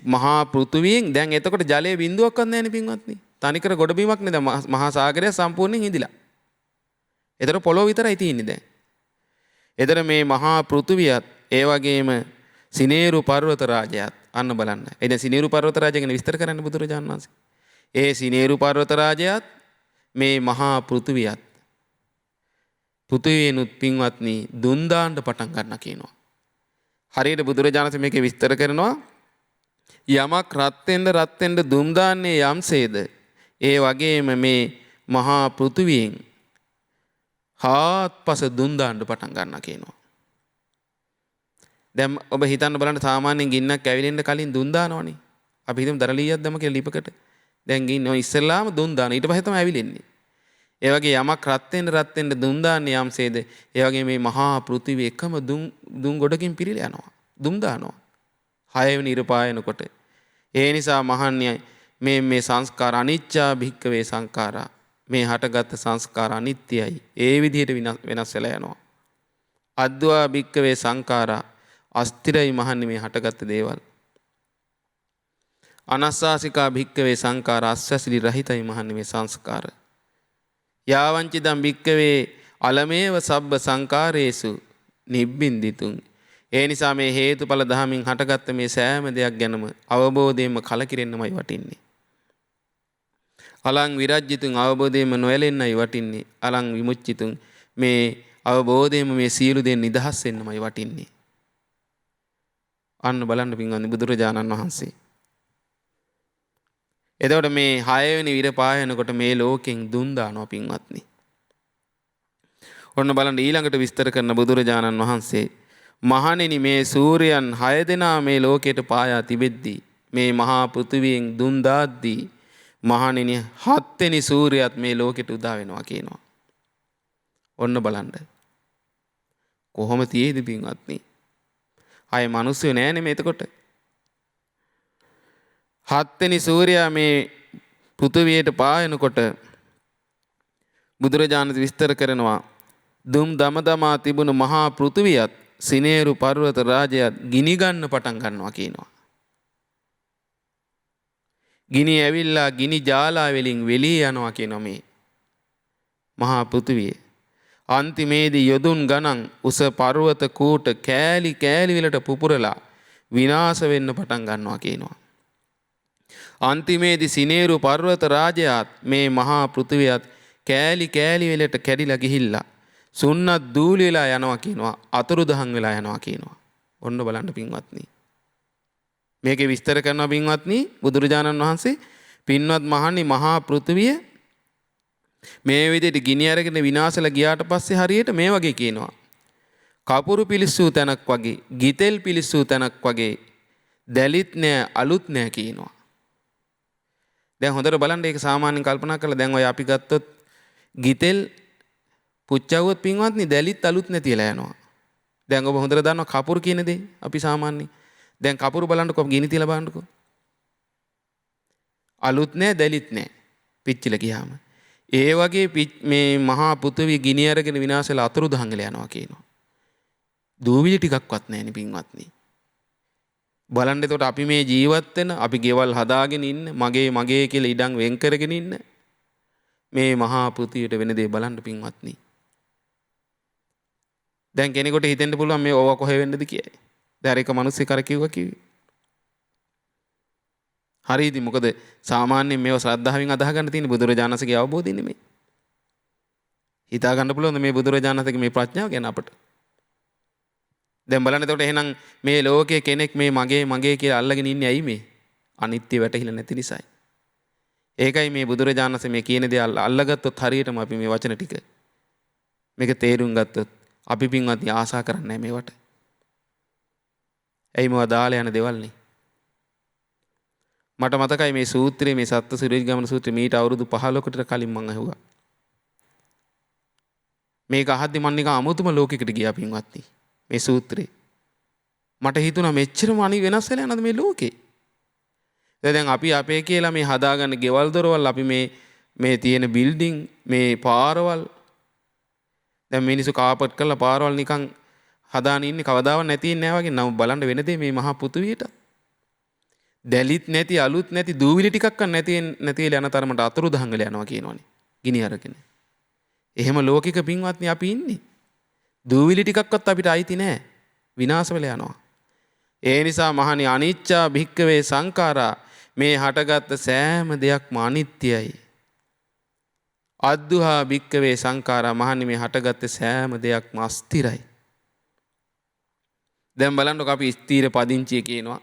මහා පෘථුවියෙන් දැන් එතකොට ජලයේ බිඳුවක්වත් නැහැ නේ පින්වත්නි. තනිකර ගොඩබිමක් නේ දැන් මහා සාගරය සම්පූර්ණයෙන් හිඳිලා. ඒතර පොළොව විතරයි තියෙන්නේ දැන්. ඒතර මේ මහා පෘථුවියත් ඒ වගේම සිනේරු පර්වත රාජයාත් අන්න බලන්න. ඒ දැන් සිනේරු පර්වත රාජය ගැන විස්තර කරන්න බුදුරජාණන් වහන්සේ. ඒ සිනේරු පර්වත රාජයාත් මේ මහා පෘථුවියත් පෘථුවියනුත් පින්වත්නි දුන් දාන්න පටන් ගන්න කියනවා. හරියට බුදුරජාණන් මේක විස්තර කරනවා යමක් රත් වෙන්න දුම් දාන්නේ යම්සේද ඒ වගේම මේ මහා පෘථුවියෙන් හාත්පස දුම් දාන්න පටන් ගන්නවා කියනවා. දැන් ඔබ හිතන්න බලන්න සාමාන්‍යයෙන් ගින්නක් ඇවිලෙන්න කලින් දුම් දානවනේ. අපි හිතමු දරලියක් දැම්ම කියලා ලිපකට. දැන් ගින්න ඉස්සෙල්ලාම දුම් දාන ඊට පස්සේ තමයි ඇවිලෙන්නේ. ඒ වගේ යමක් රත් වෙන්න දුම් දාන්නේ යම්සේද ඒ වගේ මේ මහා පෘථිවිය එකම දුම් ගොඩකින් පිරීලා යනවා. දුම් දානවා. 6 වෙනි ඉර පායනකොට. ඒ නිසා මහන්නේ මේ සංස්කාර අනිච්චා භික්කවේ සංඛාරා. මේ හටගත් සංස්කාර අනිත්‍යයි. ඒ විදිහට වෙනස් වෙලා යනවා. අද්වා භික්කවේ සංඛාරා අස්තිරයි මහන්නේ මේ හටගත් දේවල්. අනස්සාසිකා භික්කවේ සංඛාරා අස්වැසිලි රහිතයි මහන්නේ මේ සංස්කාර. යාවංචිදම් භික්කවේ අලමේව සබ්බ සංඛාරේසු නිබ්බින්දිතුං. ඒ නිසා මේ හේතුඵල ධහමින් හටගත්ත මේ සෑම දෙයක් ගැනම අවබෝධයෙන්ම කලකිරෙන්නමයි වටින්නේ. අලං විරජ්ජිතුං අවබෝධයෙන්ම නොයැලෙන්නයි වටින්නේ. අලං විමුච්චිතුං මේ අවබෝධයෙන්ම මේ සියලු දේ නිදහස් වෙන්නමයි වටින්නේ. අන්න බලන්න පින්වත්නි බුදුරජාණන් වහන්සේ. එතකොට මේ 6 වෙනි විර පායනකොට මේ ලෝකෙන් දුන් දානවා පින්වත්නි. ඔන්න බලන්න ඊළඟට විස්තර කරන බුදුරජාණන් වහන්සේ මහණෙනි මේ සූර්යයන් 6 දෙනා මේ ලෝකයට පායා තිබෙද්දී මේ මහා පෘථිවියෙන් දුන් දාද්දී මහණෙනි 7 වෙනි සූර්යයත් මේ ලෝකෙට උදා වෙනවා කියනවා. ඔන්න බලන්න. කොහොම තියේද පින්වත්නි? අය මිනිස්සු නෑනේ මේ එතකොට. 7 වෙනි සූර්යයා මේ පෘථිවියට පායනකොට බුදුරජාණන් විස්තර කරනවා දුම් දමදමා තිබුණු මහා පෘථිවියත් සිනේරු පර්වත රාජයත් ගිනි ගන්න පටන් ගන්නවා කියනවා. ගිනි ඇවිල්ලා ගිනි ජාලා වලින් වෙලී යනවා කියනවා මේ මහා පෘථිවිය. අන්තිමේදී යොදුන් ගණන් උස පර්වත කූට කෑලි කෑලි වලට පුපුරලා විනාශ වෙන්න පටන් ගන්නවා කියනවා. අන්තිමේදී සිනේරු පර්වත රාජයාත් මේ මහා පෘථිවියත් කෑලි කෑලි වලට කැඩිලා ගිහිල්ලා සුන්නත් දූලි වෙලා යනවා කියනවා. අතුරුදහන් වෙලා යනවා කියනවා. ඔන්න බලන්න පින්වත්නි. මේකේ විස්තර කරනවා පින්වත්නි බුදුරජාණන් වහන්සේ පින්වත් මහණනි මහා පෘථිවිය මේ විදිහට ගිනි අරගෙන විනාශලා ගියාට පස්සේ හරියට මේ වගේ කියනවා. කපුරු පිලිස්සූ තැනක් වගේ, ගිතෙල් පිලිස්සූ තැනක් වගේ දැලිත් නෑ අලුත් නෑ කියනවා. දැන් හොඳට බලන්න ඒක සාමාන්‍යයෙන් කල්පනා කරලා දැන් ඔය අපි ගත්තොත් ගිතෙල් පුච්චවුවොත් පින්වත්නි දැලිත් අලුත් නැතිලා යනවා. දැන් ඔබ හොඳට දන්නවා කපුරු කියන දේ අපි සාමාන්‍යයෙන්. දැන් කපුරු බලන්නකෝ ගිනි තියලා බලන්නකෝ. අලුත් නෑ දැලිත් නෑ පිච්චිලා ගියාම. ඒ වගේ මේ මහා පෘථිවිය ගිනි අරගෙන විනාශ වෙලා අතුරුදහන් වෙලා යනවා කියනවා. දූවිලි ටිකක්වත් නැහෙනි පින්වත්නි. බලන්න එතකොට අපි මේ ජීවත් වෙන අපි ගෙවල් හදාගෙන ඉන්න මගේ කියලා ඉඩම් වෙන් කරගෙන ඉන්න මේ මහා පෘථිවියට වෙන දේ බලන්න පින්වත්නි. දැන් කෙනෙකුට හිතෙන්න පුළුවන් මේ ඕවා කොහෙ වෙන්නද කියලා. දැන් එක මිනිස්සෙක් අර කිව්වේ. හරියද? මොකද සාමාන්‍යයෙන් මේව ශ්‍රද්ධාවෙන් අදහ ගන්න තියෙන බුදුරජාණන්සේගේ අවබෝධය නෙමෙයි. හිතා ගන්න පුළුවන් මේ බුදුරජාණන්සේගේ මේ ප්‍රඥාව ගැන අපට. දැන් බලන්න එතකොට එහෙනම් මේ ලෝකයේ කෙනෙක් මේ මගේ කියලා අල්ලගෙන ඉන්නේ ඇයි මේ? අනිත්‍ය වැටහිලා නැති නිසායි. ඒකයි මේ බුදුරජාණන්සේ මේ කියන දේ අල්ලගත්තොත් හරියටම අපි මේ වචන ටික මේක තේරුම් ගත්තොත් අපි පින්වත්නි ආසා කරන්නේ නැහැ මේවට. ඇයි මොකද දාලා යන දේවල්නේ. මට මතකයි මේ සූත්‍රයේ මේ සත්ත්ව සූර්ය ගමන සූත්‍රය මීට අවුරුදු 15කට කලින් මම අහුවා. මේක අහද්දි මම නිකන් අමුතුම ලෝකයකට ගියා පින්වත්නි. මේ සූත්‍රේ මට හිතුණා මෙච්චරම අනි වෙනස් වෙලා යනද මේ ලෝකේ. දැන් අපි අපේ කියලා මේ හදාගන්න ගෙවල් දොරවල් අපි මේ තියෙන බිල්ඩින් මේ පාරවල් දැන් මිනිස්සු කාපට් කරලා පාරවල් නිකන් හදාන ඉන්නේ කවදාවත් නැති ඉන්නේ නැහැ වගේ. නම් බලන්න වෙන දේ මේ මහා පෘථිවියට දැලිත් නැති අලුත් නැති දූවිලි ටිකක්වත් නැතිලා යන තරමට අතුරුදහන් වෙලා යනවා කියනවනේ. ගිනි අරගෙන. එහෙම ලෝකික පින්වත්නි අපි ඉන්නේ. දූවිලි ටිකක්වත් අපිට අයිති නැහැ. විනාශ වෙලා යනවා. ඒ නිසා මහණනි අනිච්චා භික්කවේ සංඛාරා මේ හටගත්ත සෑම දෙයක්ම අනිත්‍යයි. අද්දුහා භික්කවේ සංඛාරා මහණනි මේ හටගත්ත සෑම දෙයක්ම අස්තිරයි. දැන් බලන්නකො අපි ස්ථීර පදිංචිය කියනවා.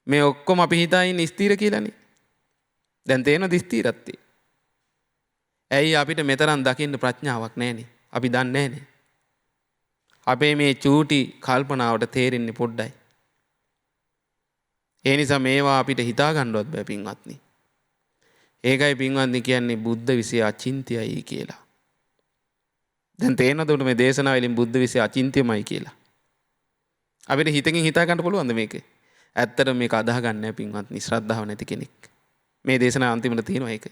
මේ ඔක්කොම අපි හිතා ඉන්නේ ස්ථීර කියලානේ. දැන් තේනවද ස්ථීරත්වය? ඇයි අපිට මෙතරම් දකින්න ප්‍රඥාවක් නැහැනේ? අපි දන්නේ නැහැනේ. අපේ මේ චූටි කල්පනාවට තේරෙන්නේ පොඩ්ඩයි. ඒ නිසා මේවා අපිට හිතා ගන්නවත් බෑ පින්වත්නි. ඒකයි පින්වත්නි කියන්නේ බුද්ධ විෂය අචින්ත්‍යයි කියලා. දැන් තේරෙනවද උඩ මේ දේශනාවලින් බුද්ධ විෂය අචින්ත්‍යමයි කියලා? අපිට හිතකින් හිතා ගන්න පුළුවන්ද මේක? ඇත්තටම මේක අදාහ ගන්න නැහැ පින්වත්නි ශ්‍රද්ධාව නැති කෙනෙක්. මේ දේශනාව අන්තිමට තියෙනවා ඒක.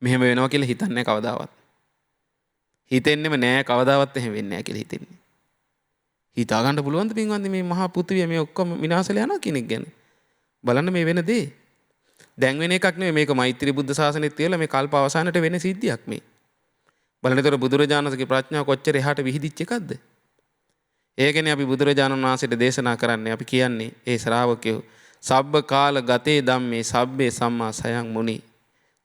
මෙහෙම වෙනවා කියලා හිතන්නේ නැහැ කවදාවත්. හිතෙන්නෙම නෑ කවදාවත් එහෙම වෙන්නේ නැහැ කියලා හිතෙන්නේ. හිතා ගන්න පුළුවන්ද පින්වත්නි මේ මහා පෘථිවිය මේ ඔක්කොම විනාශලා යනවා කෙනෙක් ගැන? බලන්න මේ වෙන දේ. දැන් වෙන එකක් නෙමෙයි මේක මෛත්‍රී බුද්ධ ශාසනයත් කියලා මේ කල්ප අවසානට වෙන සිද්ධියක් මේ. බලන්නතර බුදුරජාණන්සේගේ ප්‍රඥාව කොච්චර එහාට විහිදිච්ච එකක්ද? ඒකනේ අපි බුදුරජාණන් වහන්සේට දේශනා කරන්නේ. අපි කියන්නේ ඒ ශ්‍රාවකයෝ සබ්බ කාල ගතේ ධම්මේ සබ්බේ සම්මා සයං මුනි.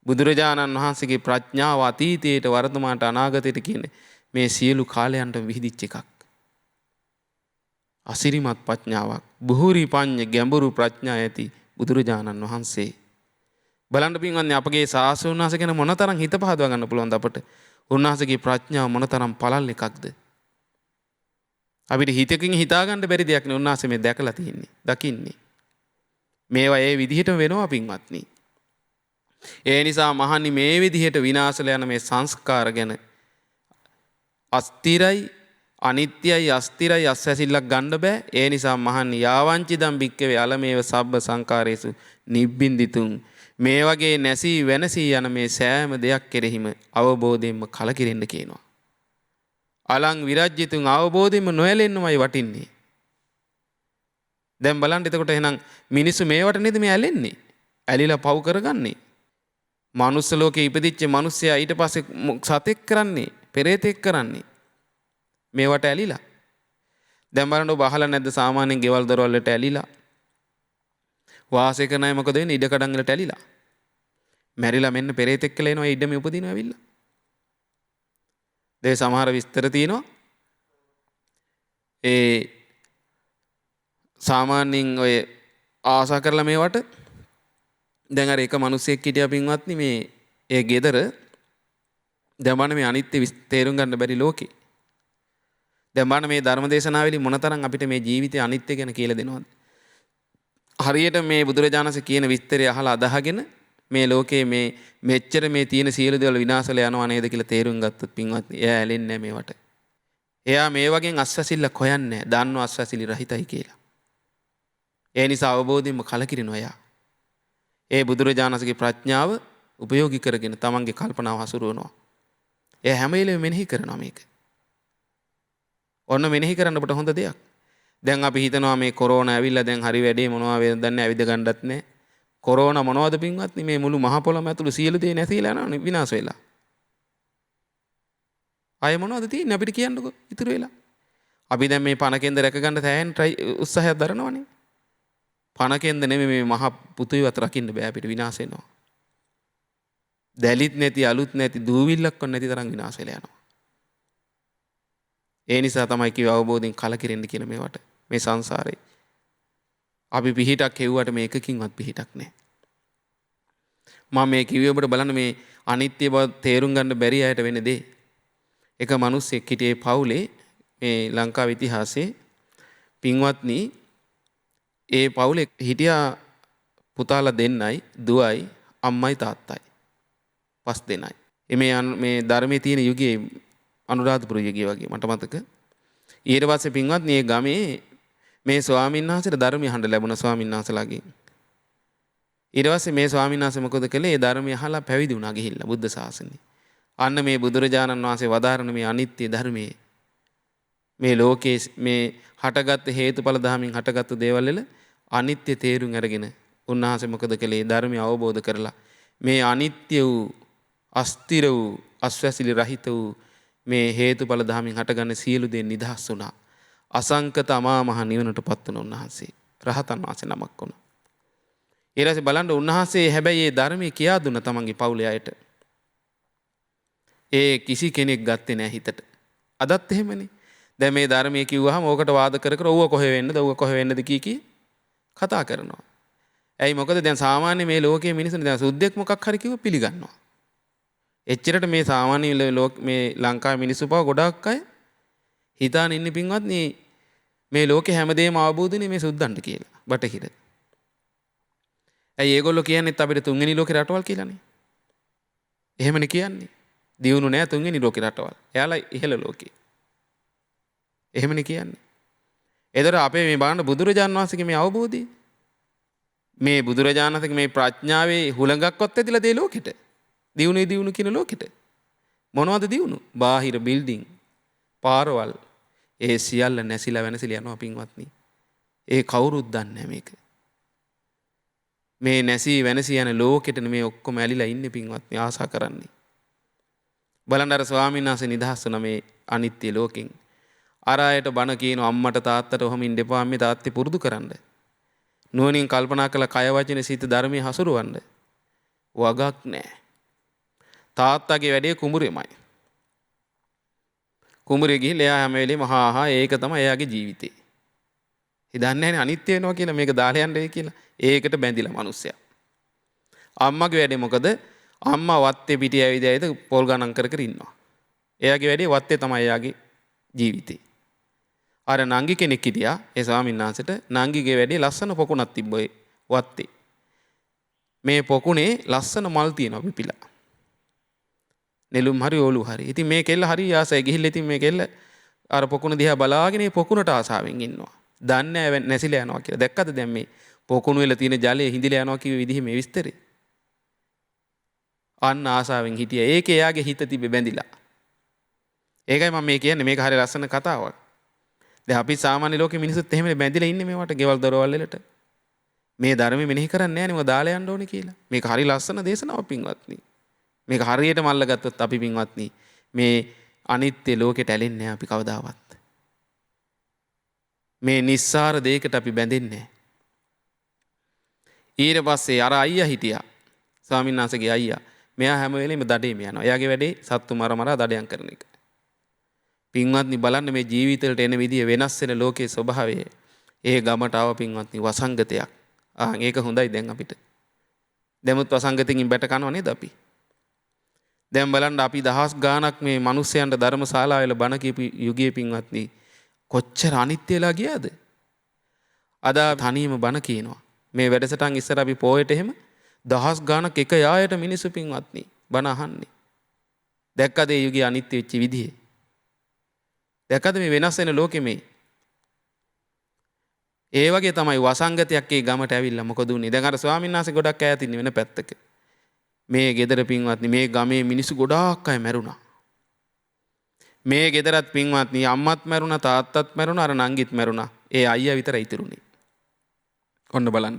බුදුරජාණන් වහන්සේගේ ප්‍රඥාව අතීතයට වර්තමානට අනාගතයට කියන්නේ මේ සියලු කාලයන්ට විහිදිච්ච එකක්. අසිරිමත් ප්‍රඥාවක්. බුහුරි පඤ්ඤ ගැඹුරු ප්‍රඥා ඇති බුදුරජාණන් වහන්සේ. බලන්න පින්වත්නි අපගේ සාසුන් වහන්සේ ගැන මොනතරම් හිත පහදවා ගන්න පුළුවන්ද අපට? උන්වහන්සේගේ ප්‍රඥාව මොනතරම් පළල් එකක්ද? අපිට හිතකින් හිතා ගන්න බැරි දෙයක් නේ උන්වහන්සේ මේ දැකලා තියෙන්නේ. දකින්නේ. මේවා ඒ විදිහටම වෙනවා පින්වත්නි. ඒ නිසා මහන්නි මේ විදිහට විනාශලා යන මේ සංස්කාර ගැන අස්තිරයි අනිත්‍යයි අස්තිරයි අස්වැසිල්ලක් ගන්න බෑ. ඒ නිසා මහන්නි යාවංචි දම් බික්කවේ අලමේව සබ්බ සංකාරේසු නිබ්බින්දිතුන් මේ වගේ නැසී වෙනසී යන මේ සෑම දෙයක් කෙරෙහිම අවබෝධයෙන්ම කලකිරෙන්න කියනවා. අලං විරජ්‍යතුන් අවබෝධයෙන්ම නොඇලෙන්නමයි වටින්නේ. දැන් බලන්න එතකොට එහෙනම් මිනිස්සු මේවට නේද මේ ඇලෙන්නේ? ඇලිලා පව් කරගන්නේ. මනුස්ස ලෝකේ ඉපදිච්ච මිනිස්සයා ඊට පස්සේ සතෙක් කරන්නේ, පෙරේතෙක් කරන්නේ. මේවට ඇලිලා. දැන් බලන්න ඔබ අහලා නැද්ද සාමාන්‍යයෙන් ගෙවල් දොරවල් වලට ඇලිලා වාසය කරන අය මොකද වෙන්නේ? ඉඩකඩම් වලට ඇලිලා. මැරිලා මෙන්න පෙරේතෙක් කියලා එනවා ඉඩමේ උපදිනවා ඇවිල්ලා. දැන් සමහර විස්තර තියෙනවා. ඒ සාමාන්‍යයෙන් ඔය ආසා කරලා මේවට දැන් අර එක මිනිහෙක් හිටියා පින්වත්නි මේ ඒ ගෙදර දැන් බලන්න මේ අනිත්‍ය තේරුම් ගන්න බැරි ලෝකේ. දැන් බලන්න මේ ධර්ම දේශනාවලින් මොනතරම් අපිට මේ ජීවිතයේ අනිත්‍ය ගැන කියලා දෙනවද? හරියට මේ බුදුරජාණන්සේ කියන විස්තරය අහලා අදහගෙන මේ ලෝකයේ මේ මෙච්චර මේ තියෙන සියලු දේවල් විනාශලා යනවා නේද කියලා තේරුම් ගත්තොත් පින්වත්නි එයා ඇලෙන්නේ නැහැ මේවට. එයා මේ වගේ අස්වැසිල්ලක් හොයන්නේ නැහැ. දන්නවා අස්වැසිලි රහිතයි කියලා. ඒ නිසා අවබෝධයෙන්ම කලකිරිනවා එයා. ඒ බුදුරජාණන්සේගේ ප්‍රඥාව උපයෝගී කරගෙන තමන්ගේ කල්පනාව හසුරුවනවා. එයා හැම වෙලෙම මෙනෙහි කරනවා මේක. ඔන්න මෙනෙහි කරන්න අපට හොඳ දෙයක්. දැන් අපි හිතනවා මේ කොරෝනා ඇවිල්ලා දැන් හරි වැඩේ මොනවා වේද දන්නේ ඇවිද ගන්නවත් නැහැ. කොරෝනා මොනවද පින්වත්නි මේ මුළු මහ පොළොම ඇතුළේ සියලු දේ නැතිලා යනවනේ විනාශ වෙලා. අය මොනවද තියෙන්නේ අපිට කියන්නකෝ ඉතුරු වෙලා. අපි දැන් මේ පණ කෙන්ද රැක ගන්න තෑහෙන උත්සාහයක් දරනවනේ. පණ කෙන්ද නෙමෙයි මේ මහ පුතුයිවත් රකින්න බෑ අපිට විනාශ වෙනවා. දැලිත් නැති අලුත් නැති දූවිල්ලක්වත් නැති තරම් විනාශ වෙලා යනවා. ඒ නිසා තමයි කිව්ව අවබෝධයෙන් කලකිරෙන්න කියන මේවට මේ සංසාරේ. අපි පිහිටක් හෙව්වට මේ එකකින්වත් පිහිටක් නැහැ. මම මේ කිව්වේ ඔබට බලන්න මේ අනිත්‍ය බව තේරුම් ගන්න බැරි අයට වෙන දේ. එක මිනිස්සෙක් හිටියේ පවුලේ මේ ලංකාවේ ඉතිහාසයේ පින්වත්නි ඒ පවුලේ හිටියා පුතාලා දෙන්නයි දුවයි අම්මයි තාත්තයි. පස් දෙනයි. මේ ධර්මයේ තියෙන යුගයේ අනුරාධපුර යුගය වගේ මට මතක. ඊට පස්සේ පින්වත්නි මේ ගමේ මේ ස්වාමීන් වහන්සේට ධර්මය අහන්න ලැබුණා ස්වාමීන් වහන්සේලාගෙන්. ඊට පස්සේ මේ ස්වාමීන් වහන්සේ මොකද කළේ? ඒ ධර්මය අහලා පැවිදි වුණා ගිහිල්ලා බුද්ධ ශාසනය. අන්න මේ බුදුරජාණන් වහන්සේ වදාරන මේ අනිත්‍ය ධර්මයේ මේ ලෝකයේ මේ හටගත් හේතුඵල ධර්මයෙන් හටගත් දේවල් වල අනිත්‍ය තේරුම් අරගෙන උන්වහන්සේ මොකද කළේ? ධර්මය අවබෝධ කරලා මේ අනිත්‍ය වූ අස්තිර වූ අස්වැසිලි රහිත වූ මේ හේතුඵල ධර්මයෙන් හටගන්න සියලු දේ නිදහස් වුණා. අසංකත අමා මහ නිවනටපත් වුණ උන්වහන්සේ රහතන් වහන්සේ නමක් වුණා. ඊට පස්සේ බලන්න උන්වහන්සේ හැබැයි මේ ධර්මයේ කියා දුන්න තමන්ගේ පවුලේ අයට. ඒ කිසි කෙනෙක් ගත්තේ නැහැ හිතට. අදත් එහෙමනේ. දැන් මේ ධර්මයේ කිව්වහම ඕකට වාද කර කර ඌව කොහෙ වෙන්නද ඌව කොහෙ වෙන්නද කී කතා කරනවා. ඇයි මොකද දැන් සාමාන්‍ය මේ ලෝකයේ මිනිස්සුන් දැන් සුද්දෙක් මොකක් හරි කිව්ව පිළිගන්නවා. එච්චරට මේ සාමාන්‍ය මේ ලංකාවේ මිනිස්සු පව ගොඩාක් අය හිතාන ඉන්නේ පින්වත්නි මේ ලෝකේ හැමදේම අවබෝධනේ මේ සුද්දන්ට කියලා. බටහිර. ඇයි ඒගොල්ලෝ කියන්නේ අපිට තුන්වෙනි ලෝකේ රටවල් කියලානේ. එහෙමනේ කියන්නේ. දියුණු නෑ තුන්වෙනි ලෝකේ රටවල්. එයාලා ඉහළ ලෝකේ. එහෙමනේ කියන්නේ. ඒතර අපේ මේ බලන්න බුදුරජාණන් වහන්සේගේ මේ අවබෝධය මේ බුදුරජාණන් වහන්සේගේ මේ ප්‍රඥාවේ හුලඟක්වත් ඇතිලා දේ ලෝකෙට. දියුණු කියන ලෝකෙට. මොනවද දියුණු? බාහිර බිල්ඩින්, පාරවල් ඒ සියල්ල නැසිලා වෙනසිලා යනවා පින්වත්නි. ඒ කවුරුත් දන්නේ නැහැ මේක. මේ නැසී වෙනසී යන ලෝකෙට මේ ඔක්කොම ඇලිලා ඉන්නේ පින්වත්නි ආසා කරන්නේ. බලන්න අර ස්වාමීන් වහන්සේ නිදහස් වුණ මේ අනිත්‍ය ලෝකෙන්. අර අයට බණ කියන අම්මට තාත්තට ඔහම ඉන්න එපා අම්මේ තාත්තේ පුරුදු කරන්න. නුවණින් කල්පනා කළ කය වචන සිත ධර්මයේ හසුරවන්න. වගක් නැහැ. තාත්තගේ වැඩේ කුඹුරෙමයි. කුඹුරේ ගිහිල්ලා එයා හැම වෙලේම ඒක තමයි එයාගේ ජීවිතේ. හිතන්නේ නැහැ අනිත්‍ය වෙනවා කියලා මේක දාලා යන්නේ කියලා. ඒකට බැඳිලා මිනිස්සයා. අම්මගේ වැඩේ මොකද? අම්මා වත්තේ පිටිය ඇවිද ඇවිද පොල් ගණන් කර කර ඉන්නවා. එයාගේ වැඩේ වත්තේ තමයි එයාගේ ජීවිතේ. අර නංගි කෙනෙක් හිටියා ඒ ස්වාමීන් වහන්සේට නංගිගේ වැඩේ ලස්සන පොකුණක් තිබ්බේ වත්තේ. මේ පොකුණේ ලස්සන මල් තියෙනවා පිපිලා. නෙළුම් හරි ඕලු හරි. ඉතින් මේ කෙල්ල හරි ආසයි ගිහිල්ලා ඉතින් මේ කෙල්ල අර පොකුණ දිහා බලාගෙන මේ පොකුණට ආසාවෙන් ඉන්නවා. දන්නේ නැහැ නැසිලා යනවා කියලා. දැක්කද දැන් මේ පොකුණු වල තියෙන ජලය හිඳිලා යනවා කියව විදිහ මේ විස්තරේ. අන්න ආසාවෙන් හිටියා. ඒකේ එයාගේ හිත තිබෙ බැඳිලා. ඒකයි මම මේ කියන්නේ මේක හරිය ලස්සන කතාවක්. දැන් අපි සාමාන්‍ය ලෝකේ මිනිස්සුත් එහෙම බැඳිලා ඉන්නේ මේවට ගෙවල් දොරවල් වලට. මේ ධර්මෙ මෙනෙහි කරන්නේ නැහැ නේ මොකද දාලා යන්න ඕනේ කියලා. මේක හරිය ලස්සන දේශනාවක් පින්වත්නි. මේක හරියටම අල්ලගත්තොත් අපි පින්වත්නි මේ අනිත්‍ය ලෝකෙට ඇලෙන්නේ නැහැ අපි කවදාවත්. මේ නිස්සාර දෙයකට අපි බැඳෙන්නේ නැහැ. ඊට පස්සේ අර අයියා හිටියා. ස්වාමීන් වහන්සේගේ අයියා. මෙයා හැම වෙලෙම දඩේම යනවා. එයාගේ වැඩේ සත්තු මරා දඩයන් කරන එක. පින්වත්නි බලන්න මේ ජීවිතවලට එන විදිය වෙනස් වෙන ලෝකයේ ස්වභාවය. ඒ ගමට ආව පින්වත්නි වසංගතයක්. ඒක හොඳයි දැන් අපිට. දැමුත් වසංගතකින් බැට කනවා නේද අපි? දැන් බලන්න අපි දහස් ගාණක් මේ මිනිස්යන්ට ධර්මශාලාවල බණ කියපු යුගයේ පින්වත්නි කොච්චර අනිත්‍යලා ගියාද? අද තනියම බණ කියනවා. මේ වැඩසටහන් ඉස්සර අපි පොයට එහෙම දහස් ගාණක් එක යායට මිනිස්සු පින්වත්නි බණ අහන්නේ. දැක්කද මේ යුගයේ අනිත්‍ය වෙච්ච විදිය? දැක්කද මේ වෙනස් වෙන ලෝකෙ මේ? ඒ වගේ තමයි වසංගතයක් ඒ ගමට ඇවිල්ලා මොකද උනේ? දැන් අර ස්වාමීන් වහන්සේ ගොඩක් ඈත ඉන්නේ වෙන පැත්තක. මේ ගෙදර පින්වත්නි මේ ගමේ මිනිස්සු ගොඩාක් අය මැරුණා. මේ ගෙදරත් පින්වත්නි අම්මත් මැරුණා තාත්තත් මැරුණා අර නංගිත් මැරුණා. ඒ අයියා විතරයි ඉතුරුනේ. ඔන්න බලන්න.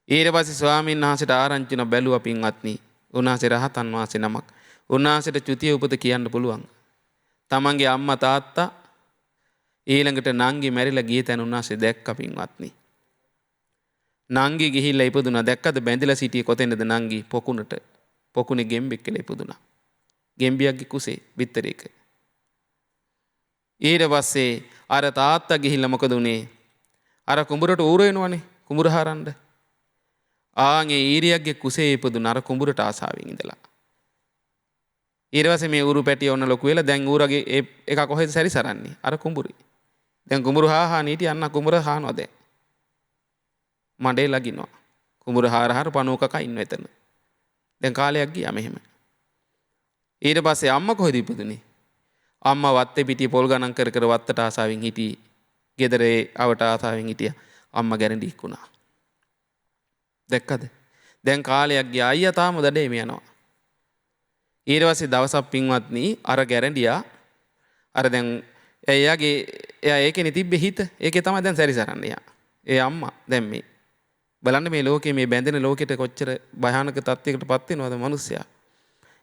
ඊට පස්සේ ස්වාමීන් වහන්සේට ආරංචින බැලුවා පින්වත්නි. උන්වහන්සේ රහතන් වහන්සේ නමක්. උන්වහන්සේට චුතිය උපත කියන්න පුළුවන්. තමන්ගේ අම්මා තාත්තා ඊළඟට නංගි මැරිලා ගිය තැන උන්වහන්සේ දැක්ක පින්වත්නි. නංගි ගිහිල්ලා ඉපදුනා. දැක්කද බැඳිලා සිටියේ කොතැනද නංගි? පොකුණට. පොකුණේ ගෙම්බෙක් කියලා ඉපදුනා. ගෙම්බියක්ගේ කුසේ බිත්තරයක. ඊට පස්සේ අර තාත්තා ගිහිල්ලා මොකද උනේ? අර කුඹුරට ඌර වෙනවනේ කුඹුර හරන්න. ආන්ගේ ඊරියක්ගේ කුසේ ඉපදුනා අර කුඹුරට ආසාවෙන් ඉඳලා. ඊට පස්සේ මේ ඌරු පැටිය ඔන්න ලොකු වෙලා දැන් ඌරගේ එක කොහෙද සැරිසරන්නේ? අර කුඹුරේ. දැන් කුඹුරු හාහා නීටි අන්න කුඹුර හානවා දැන්. මඩේ ලගිනවා. කුඹුර හාර පණුවකක ඉන්න එතන. දැන් කාලයක් ගියා මෙහෙම. ඊට පස්සේ අම්මා කොහෙද ඉපදුනේ? අම්මා වත්තේ පිටිය පොල් ගණන් කර කර වත්තට ආසාවෙන් හිටියේ. ගෙදරේ අවට ආසාවෙන් හිටියා. අම්මා ගැරන්ටි ඉක්ුණා. දැක්කද? දැන් කාලයක් ගියා අයියා තාම දඩේම යනවා. ඊට පස්සේ දවසක් පින්වත්නි අර ගැරන්ඩියා අර දැන් එයා ඒකනේ තිබ්බේ හිත. ඒකේ තමයි දැන් සැරිසරන්නේ යා. ඒ අම්මා දැන් මේ බලන්න මේ ලෝකේ මේ බැඳෙන ලෝකෙට කොච්චර භයානක තත්යකට පත් වෙනවද මිනිස්සයා.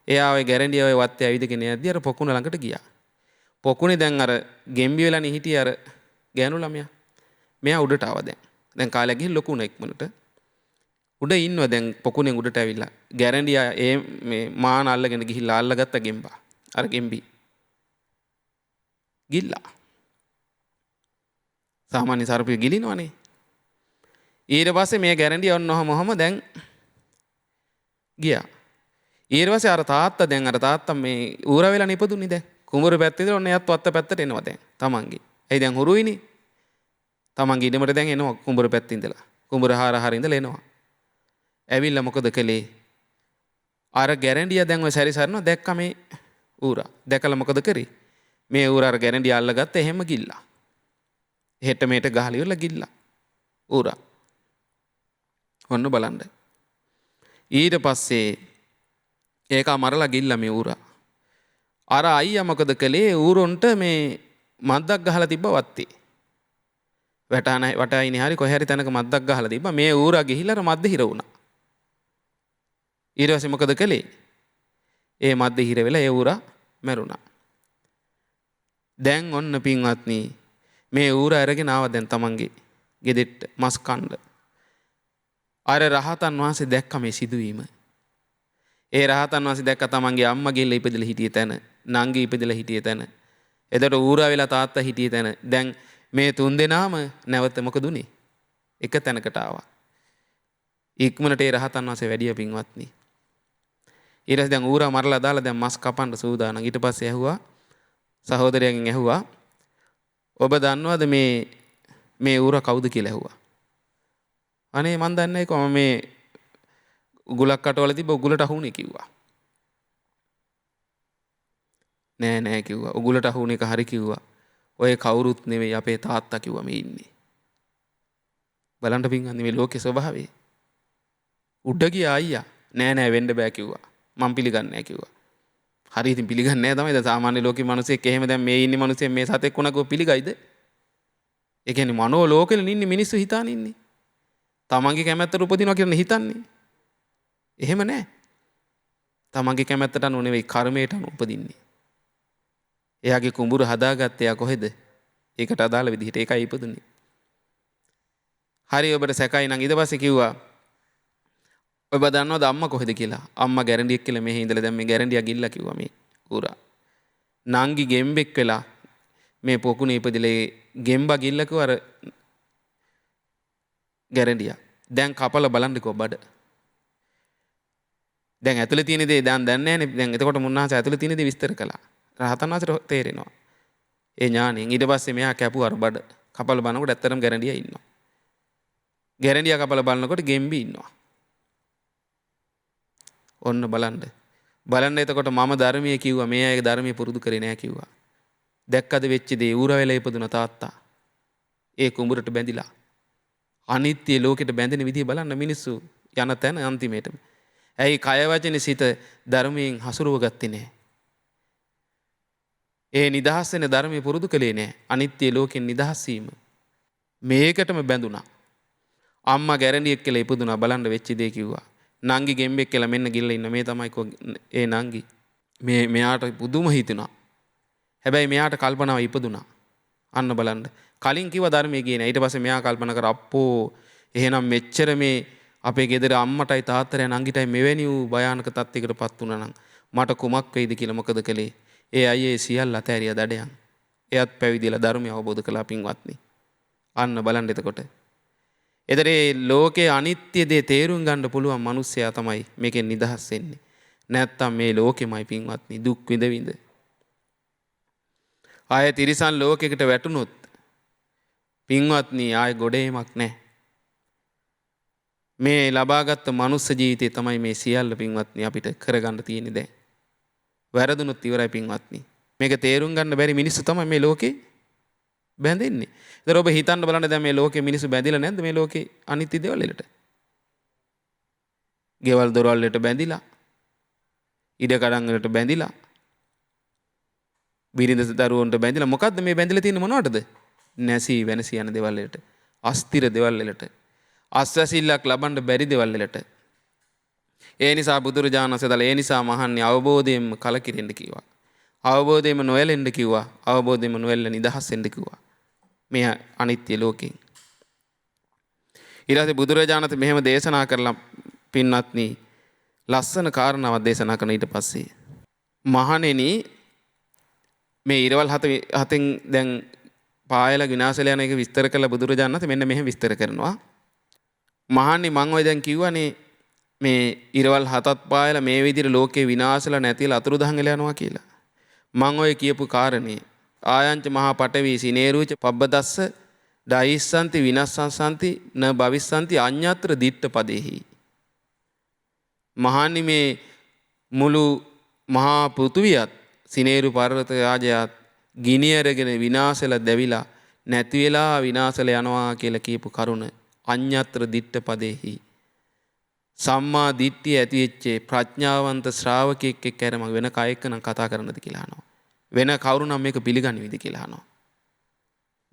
එයා ওই ගැරන්ඩිය ওই වත්තේ ඇවිදගෙන යද්දී අර පොකුණ ළඟට ගියා. පොකුණේ දැන් අර ගෙම්බි වෙලානේ හිටියේ අර ගෑනු ළමයා. මෙයා උඩට ආවා දැන්. දැන් කාලයක් ගිහින් ලොකු වුණා ඉක්මනට. උඩ ඉන්නවා දැන් පොකුණෙන් උඩට ඇවිල්ලා. ගැරන්ඩියා මේ මාන අල්ලගෙන ගිහිල්ලා අල්ලගත්ත ගෙම්බා. අර ගෙම්බි. ගිල්ලා. සාමාන්‍ය සර්පය ගිලිනවනේ. ඊට පස්සේ මේ ගැරන්ඩිය ඔන්නෝම දැන් ගියා. ඊට පස්සේ අර තාත්තා මේ ඌර වෙලා නිපදුනේ දැන්. කුඹුර පැත්තේ ඉඳලා ඔන්න එයත් වත්ත පැත්තට එනවා දැන් තමන්ගේ. එයි දැන් හුරුයිනේ. තමන්ගේ ඉඩමට දැන් එනවා කුඹුර පැත්තේ ඉඳලා. කුඹුර හාර ඉඳලා එනවා. ඇවිල්ලා මොකද කළේ? අර ගැරන්ඩියා දැන් ඔය සැරිසරනවා දැක්ක මේ ඌරා. දැකලා මොකද කරේ? මේ ඌරා අර ගැරන්ඩියා අල්ලගත්ත එහෙම ගිල්ලා. හෙට මේට ගහලා ඉවරලා ගිල්ලා. ඌරා. ඔන්න බලන්න. ඊට පස්සේ ඒක මරලා ගිල්ලා මේ ඌරා. අර අයියා මොකද කළේ? ඌරොන්ට මේ මද්දක් ගහලා තිබ්බ වත්තේ. වටායිනේ හරි කොහේ හරි තැනක මද්දක් ගහලා තිබ්බා. මේ ඌරා ගිහිල්ලා අර මද්ද හිර වුණා. ඊට පස්සේ මොකද කළේ? ඒ මැද්දේ හිර වෙලා ඒ ඌරා මැරුණා. දැන් ඔන්න පින්වත්නි මේ ඌරා අරගෙන ආවා දැන් තමන්ගේ ගෙදෙට්ට මස් කන්න. අර රහතන් වහන්සේ දැක්ක මේ සිදුවීම. ඒ රහතන් වහන්සේ දැක්ක තමන්ගේ අම්මා ගෙල්ල ඉපදලා හිටිය තැන, නංගි ඉපදලා හිටිය තැන. එතකොට ඌරා වෙලා තාත්තා හිටිය තැන. දැන් මේ තුන් දෙනාම නැවත මොකද උනේ? එක තැනකට ආවා. ඉක්මනට ඒ රහතන් වහන්සේ වැඩිය පින්වත්නි. ඊට පස්සේ දැන් ඌරා මරලා දාලා දැන් මස් කපන්න සූදානම්. ඊට පස්සේ ඇහුවා සහෝදරයන්ගෙන් ඇහුවා ඔබ දන්නවද මේ ඌරා කවුද කියලා ඇහුවා. අනේ මන් දන්නේ නැහැ කොහොම මේ උගුලක් කටවල තිබ්බ උගුලට අහුනේ කිව්වා. නෑ කිව්වා. උගුලට අහුන එක හරි කිව්වා. ඔය කවුරුත් නෙවෙයි අපේ තාත්තා කිව්වා මේ ඉන්නේ. බලන්න පින්වත්නි මේ ලෝකේ ස්වභාවය. උඩ ගියා අයියා. නෑ වෙන්න බෑ කිව්වා. මම පිළිගන්නේ නෑ කිව්වා. හරි ඉතින් පිළිගන්නේ නෑ තමයි. දැන් සාමාන්‍ය ලෝකේ මිනිස්සෙක් එහෙම දැන් මේ ඉන්නේ මිනිස්සෙක් මේ සතෙක් වුණා පිළිගයිද? ඒ කියන්නේ මනෝ ලෝකෙල ඉන්නේ මිනිස්සු හිතාන ඉන්නේ. තමන්ගේ කැමැත්තට උපදිනවා කියලා හිතන්නේ. එහෙම නෑ. තමන්ගේ කැමැත්තට අනුව නෙවෙයි කර්මයට අනුව උපදින්නේ. එයාගේ කුඹුර හදාගත්තේ එයා කොහෙද? ඒකට අදාළ විදිහට ඒකයි ඉපදුනේ. හරි ඔබට සැකයි නම් ඊට පස්සේ කිව්වා ඔබ දන්නවද අම්මා කොහෙද කියලා? අම්මා ගැරන්ඩියක් කියලා මෙහි ඉඳලා දැන් මේ ගැරන්ඩියා ගිල්ලා කිව්වා මේ ඌරා. නංගි ගෙම්බෙක් වෙලා මේ පොකුණේ ඉපදිලා ගෙම්බා ගිල්ලා කිව්වා අර ගැරන්ඩියා. දැන් කපලා බලන්නකෝ බඩ. දැන් ඇතුලේ තියෙන දේ දැන් දන්නේ නැහනේ. දැන් එතකොට මුන්නාස ඇතුලේ තියෙන දේ විස්තර කළා. රහතන් වහන්සේට තේරෙනවා. ඒ ඥාණයෙන් ඊට පස්සේ මෙයා කැපුවා අර බඩ. කපලා බලනකොට ඇත්තටම ගැරන්ඩියා ඉන්නවා. ගැරන්ඩියා කපලා බලනකොට ගෙම්බි ඉන්නවා. ඔන්න බලන්න එතකොට මම ධර්මයේ කිව්වා මේ අයගේ ධර්මයේ පුරුදු කරේ නෑ කිව්වා. දැක්කද වෙච්ච දේ ඌරා වෙලා ඉපදුන තාත්තා. ඒ කුඹුරට බැඳිලා. අනිත්‍ය ලෝකෙට බැඳෙන විදිය බලන්න මිනිස්සු යන තැන අන්තිමේටම. ඇයි කය වචනේ සිත ධර්මයෙන් හසුරුව ගත්තේ නෑ. ඒ නිදහස් වෙන ධර්මයේ පුරුදු කළේ නෑ. අනිත්‍ය ලෝකෙන් නිදහස් වීම. මේකටම බැඳුනා. අම්මා ගැරන්ඩියෙක් කියලා ඉපදුනා බලන්න වෙච්ච දේ කිව්වා. නංගි ගෙම්බෙක් කියලා මෙන්න ගිල්ල ඉන්න මේ තමයි ඒ නංගි. මෙයාට පුදුම හිතුණා. හැබැයි මෙයාට කල්පනාව ඉපදුනා. අන්න බලන්න. කලින් කිව්ව ධර්මයේ ගියේ නෑ. ඊට පස්සේ මෙයා කල්පනා කර අප්පෝ එහෙනම් මෙච්චර මේ අපේ ගෙදර අම්මටයි තාත්තටයි නංගිටයි මෙවැනි වූ භයානක තත්යකටපත් වුණා නම් මට කුමක් වෙයිද කියලා මොකද කළේ? ඒ අයියේ සියල්ල අතෑරියා දඩයන්. එයත් පැවිදිලා ධර්මය අවබෝධ කළා පින්වත්නි. අන්න බලන්න එතකොට. එතරේ ලෝකයේ අනිත්‍ය දේ තේරුම් ගන්න පුළුවන් මිනිස්සයා තමයි මේකෙන් නිදහස් වෙන්නේ. නැත්තම් මේ ලෝකෙමයි පින්වත්නි දුක් විඳ. ආය තිරිසන් ලෝකයකට වැටුනොත් පින්වත්නි ආය ගොඩේමක් නැහැ. මේ ලබාගත් මනුස්ස ජීවිතේ තමයි මේ සියල්ල පින්වත්නි අපිට කරගන්න තියෙන්නේ දැන්. වැරදුනොත් ඉවරයි පින්වත්නි. මේක තේරුම් ගන්න බැරි මිනිස්සු තමයි මේ ලෝකේ බැඳෙන්නේ. ඒතර ඔබ හිතන්න බලන්න දැන් මේ ලෝකේ මිනිස්සු බැඳිලා නැද්ද මේ ලෝකේ අනිත්‍ය දේවල් වලට? ගෙවල් දොරවල් වලට බැඳිලා, ඉඩ කඩම් වලට බැඳිලා, බිරිඳ දරුවන්ට බැඳිලා මොකද්ද මේ බැඳිලා තියෙන්නේ මොනවටද? නැසී වෙනසී යන දේවල් වලට, අස්තිර දේවල් වලට, අස්වැසිල්ලක් ලබන්න බැරි දේවල් වලට. ඒ නිසා බුදුරජාණන් වහන්සේ ඒ නිසා මහන්නේ අවබෝධයෙන්ම කලකිරෙන්න කිව්වා. අවබෝධයෙන්ම නොයැලෙන්න කිව්වා. අවබෝධයෙන්ම නොයැල්ල නිදහස් වෙන්න කිව්වා. මේ අනිත්‍ය ලෝකෙන්. ඊට පස්සේ බුදුරජාණන් මෙහෙම දේශනා කරලා පින්වත්නි ලස්සන කාරණාවක් දේශනා කරන ඊට පස්සේ මහණෙනි මේ ඊරවල් හතෙන් දැන් පායලා විනාශල යන එක විස්තර කරලා බුදුරජාණන් වහන්සේ මෙන්න මෙහෙම විස්තර කරනවා. මහණනි මම ඔය දැන් කිව්වනේ මේ ඊරවල් හතත් පායලා මේ විදිහට ලෝකේ විනාශලා නැතිලා අතුරුදහන් වෙලා යනවා කියලා. මම ඔය කියපු කාරණේ ආයංච මහා පඨවි සිනේරුච පබ්බදස්ස ඩයිස්සන්ති විනස්සන්ති න භවිස්සන්ති අඤ්ඤත්‍ර දිට්ඨ පදේහි. මහානි මේ මුළු මහා පෘථුවියත් සිනේරු පර්වත රාජයාත් ගිනි අරගෙන විනාශලා දැවිලා නැති වෙලා විනාශලා යනවා කියලා කියපු කරුණ අඤ්ඤත්‍ර දිට්ඨ පදේහි. සම්මා දිට්ඨිය ඇති වෙච්ච ප්‍රඥාවන්ත ශ්‍රාවකෙක් එක්ක ඇරම වෙන කයෙක් නම් කතා කරන්නද කියලා අහනවා. වෙන කවුරු නම් මේක පිළිගනිවිද කියලා අහනවා.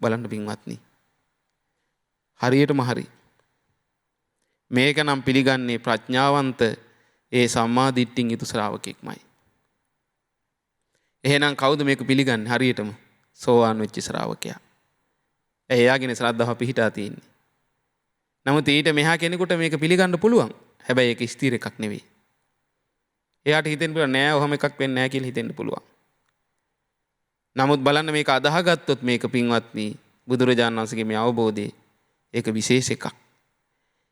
බලන්න පින්වත්නි. හරියටම හරි. මේක නම් පිළිගන්නේ ප්‍රඥාවන්ත ඒ සම්මා දිට්ඨින් යුතු ශ්‍රාවකෙක්මයි. එහෙනම් කවුද මේක පිළිගන්නේ හරියටම? සෝවාන් වෙච්ච ශ්‍රාවකයා. එයාගෙන ශ්‍රද්ධාව පිහිටා තියෙන්නේ. නමුත් ඊට මෙහා කෙනෙකුට මේක පිළිගන්න පුළුවන්. හැබැයි ඒක ස්ථිර එකක් නෙවෙයි. එයාට හිතෙන්න පුළුවන් නෑ ඔහම එකක් වෙන්නේ නෑ කියලා හිතෙන්න පුළුවන්. නමුත් බලන්න මේක අදාහගත්තොත් මේක පින්වත්නි බුදුරජාණන් වහන්සේගේ මේ අවබෝධය ඒක විශේෂ එකක්.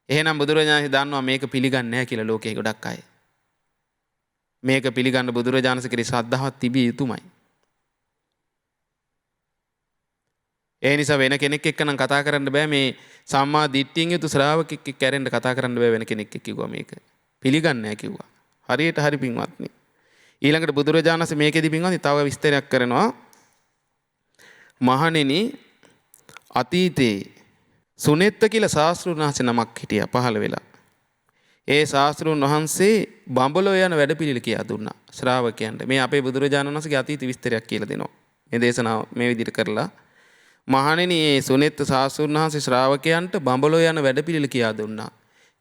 එහෙනම් බුදුරජාණන් වහන්සේ දන්නවා මේක පිළිගන්නේ නැහැ කියලා ලෝකයේ ගොඩක් අය. මේක පිළිගන්න බුදුරජාණන් වහන්සේගේ ශ්‍රද්ධාවක් තිබිය යුතුමයි. ඒ නිසා වෙන කෙනෙක් එක්ක නම් කතා කරන්න බෑ මේ සම්මා දිට්ඨියෙන් යුතු ශ්‍රාවකෙක් එක්ක ඇරෙන්න කතා කරන්න බෑ වෙන කෙනෙක් එක්ක කිව්වා මේක. පිළිගන්නේ නැහැ කිව්වා. හරියට හරි පින්වත්නි. ඊළඟට බුදුරජාණන් වහන්සේ මේකෙදි පින්වත්නි තව විස්තරයක් කරනවා. මහණෙනි අතීතේ සුනෙත්ත කියලා ශාස්ත්‍රඥ වහන්සේ නමක් හිටියා පහළ වෙලා. ඒ ශාස්ත්‍රඥ වහන්සේ බඹලෝ යන වැඩපිළිවෙල කියා දුන්නා ශ්‍රාවකයන්ට. මේ අපේ බුදුරජාණන් වහන්සේගේ අතීත විස්තරයක් කියලා දෙනවා. මේ දේශනාව මේ විදිහට කරලා මහණෙනි මේ සුනෙත්ත ශාස්ත්‍රඥ වහන්සේ ශ්‍රාවකයන්ට බඹලෝ යන වැඩපිළිවෙල කියා දුන්නා.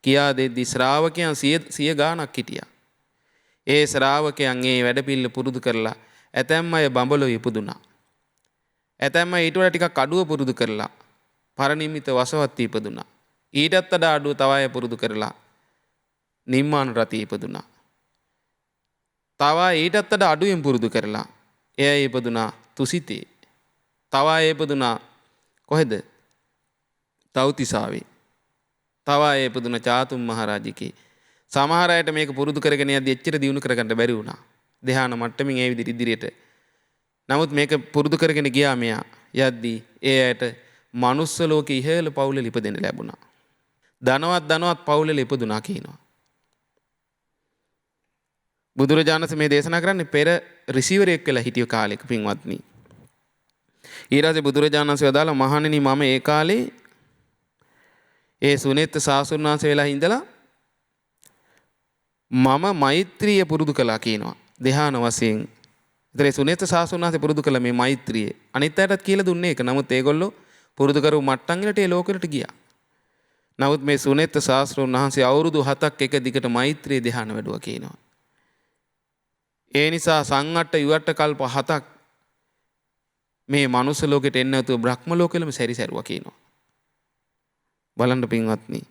කියා දෙද්දි ශ්‍රාවකයන් 100 ගාණක් හිටියා. ඒ ශ්‍රාවකයන් මේ වැඩපිළිවෙල පුරුදු කරලා ඇතැම් අය බඹලෝ ඉපදුනා. ඇතැම් අය ඊට වඩා ටිකක් අඩුව පුරුදු කරලා පරිනිම්මිත වසවත් ඉපදුනා. ඊටත් වඩා අඩුව තව අය පුරුදු කරලා නිම්මාන රති ඉපදුනා. තව ඊටත් වඩා අඩුවෙන් පුරුදු කරලා එය ඉපදුනා තුසිතේ. තව අය ඉපදුනා කොහෙද? තව්තිසාවේ. තව අය ඉපදුනා චාතුම් මහරජකේ. සමහර අයට මේක පුරුදු කරගෙන යද්දි එච්චර දියුණු කරගන්න බැරි වුණා. ධ්‍යාන මට්ටමින් ඒ විදිහට ඉදිරියට. නමුත් මේක පුරුදු කරගෙන ගියා මෙයා. යද්දි ඒ අයට මනුස්ස ලෝකේ ඉහළ පවුලේ ඉපදෙන්න ලැබුණා. ධනවත් පවුලේ ඉපදුනා කියනවා. බුදුරජාණන් වහන්සේ මේ දේශනා කරන්නේ පෙර රිසීවරයෙක් වෙලා හිටිය කාලෙක පින්වත්නි. ඊළඟට බුදුරජාණන් වහන්සේ වදාළා මහණෙනි මම ඒ කාලේ ඒ සුනෙත්ත ශාස්ත්‍රඥ වහන්සේ වෙලා ඉඳලා මම මෛත්‍රිය පුරුදු කළා කියනවා. ධ්‍යාන වශයෙන්. ඒතර සුනෙත්ත ශාස්ත්‍රඥ වහන්සේ පුරුදු කළ මේ මෛත්‍රිය අනිත් අයටත් කියලා දුන්නේ ඒක. නමුත් ඒගොල්ලෝ පුරුදු කරපු මට්ටම් වලට ඒ ලෝකෙලට ගියා. නමුත් මේ සුනෙත්ත ශාස්ත්‍රඥ වහන්සේ අවුරුදු 7ක් එක දිගට මෛත්‍රී ධ්‍යාන වැඩුවා කියනවා. ඒ නිසා සංඝට්ට යුවට්ට කල්ප 7ක් මේ මනුස්ස ලෝකෙට එන්න නැතුව බ්‍රහ්ම ලෝකෙලම සැරිසරුවා කියනවා. බලන්න පින්වත්නි.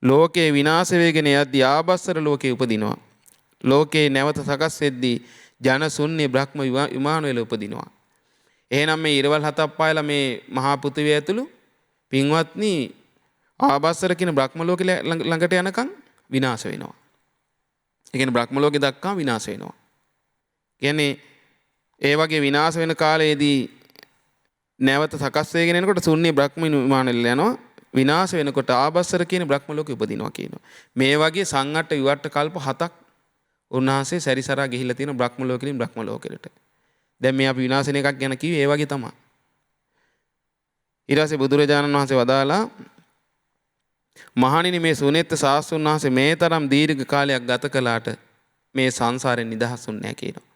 ලෝකේ විනාශ වෙගෙන යද්දී ආභස්සර ලෝකේ උපදිනවා. ලෝකේ නැවත සකස් වෙද්දී ජන ශුන්‍ය බ්‍රහ්ම විමාන වල උපදිනවා. එහෙනම් මේ ඉරවල් 7ක් පායලා මේ මහා පෘථිවිය ඇතුළු පින්වත්නි ආභස්සර කියන බ්‍රහ්ම ලෝකෙ ළඟට යනකම් විනාශ වෙනවා. ඒ කියන්නේ බ්‍රහ්ම ලෝකෙ දක්වා විනාශ වෙනවා. කියන්නේ ඒ වගේ විනාශ වෙන කාලයේදී නැවත සකස් වෙගෙන එනකොට ශුන්‍ය බ්‍රහ්ම විමාන වල යනවා. විනාශ වෙනකොට ආභස්සර කියන බ්‍රහ්ම ලෝකෙ උපදිනවා කියනවා. මේ වගේ සංඝට්ට විවට්ට කල්ප 7ක් උන්වහන්සේ සැරිසරා ගිහිල්ලා තියෙන බ්‍රහ්ම ලෝකෙලින් බ්‍රහ්ම ලෝකෙලට. දැන් මේ අපි විනාශ වෙන එකක් ගැන කිව්වේ ඒ වගේ තමයි. ඊට පස්සේ බුදුරජාණන් වහන්සේ වදාලා මහණෙනි මේ සුනෙත්ත ශාස්ත්‍රඥ වහන්සේ මේ තරම් දීර්ඝ කාලයක් ගත කළාට මේ සංසාරයෙන් නිදහස්ුන්නේ නැහැ කියනවා.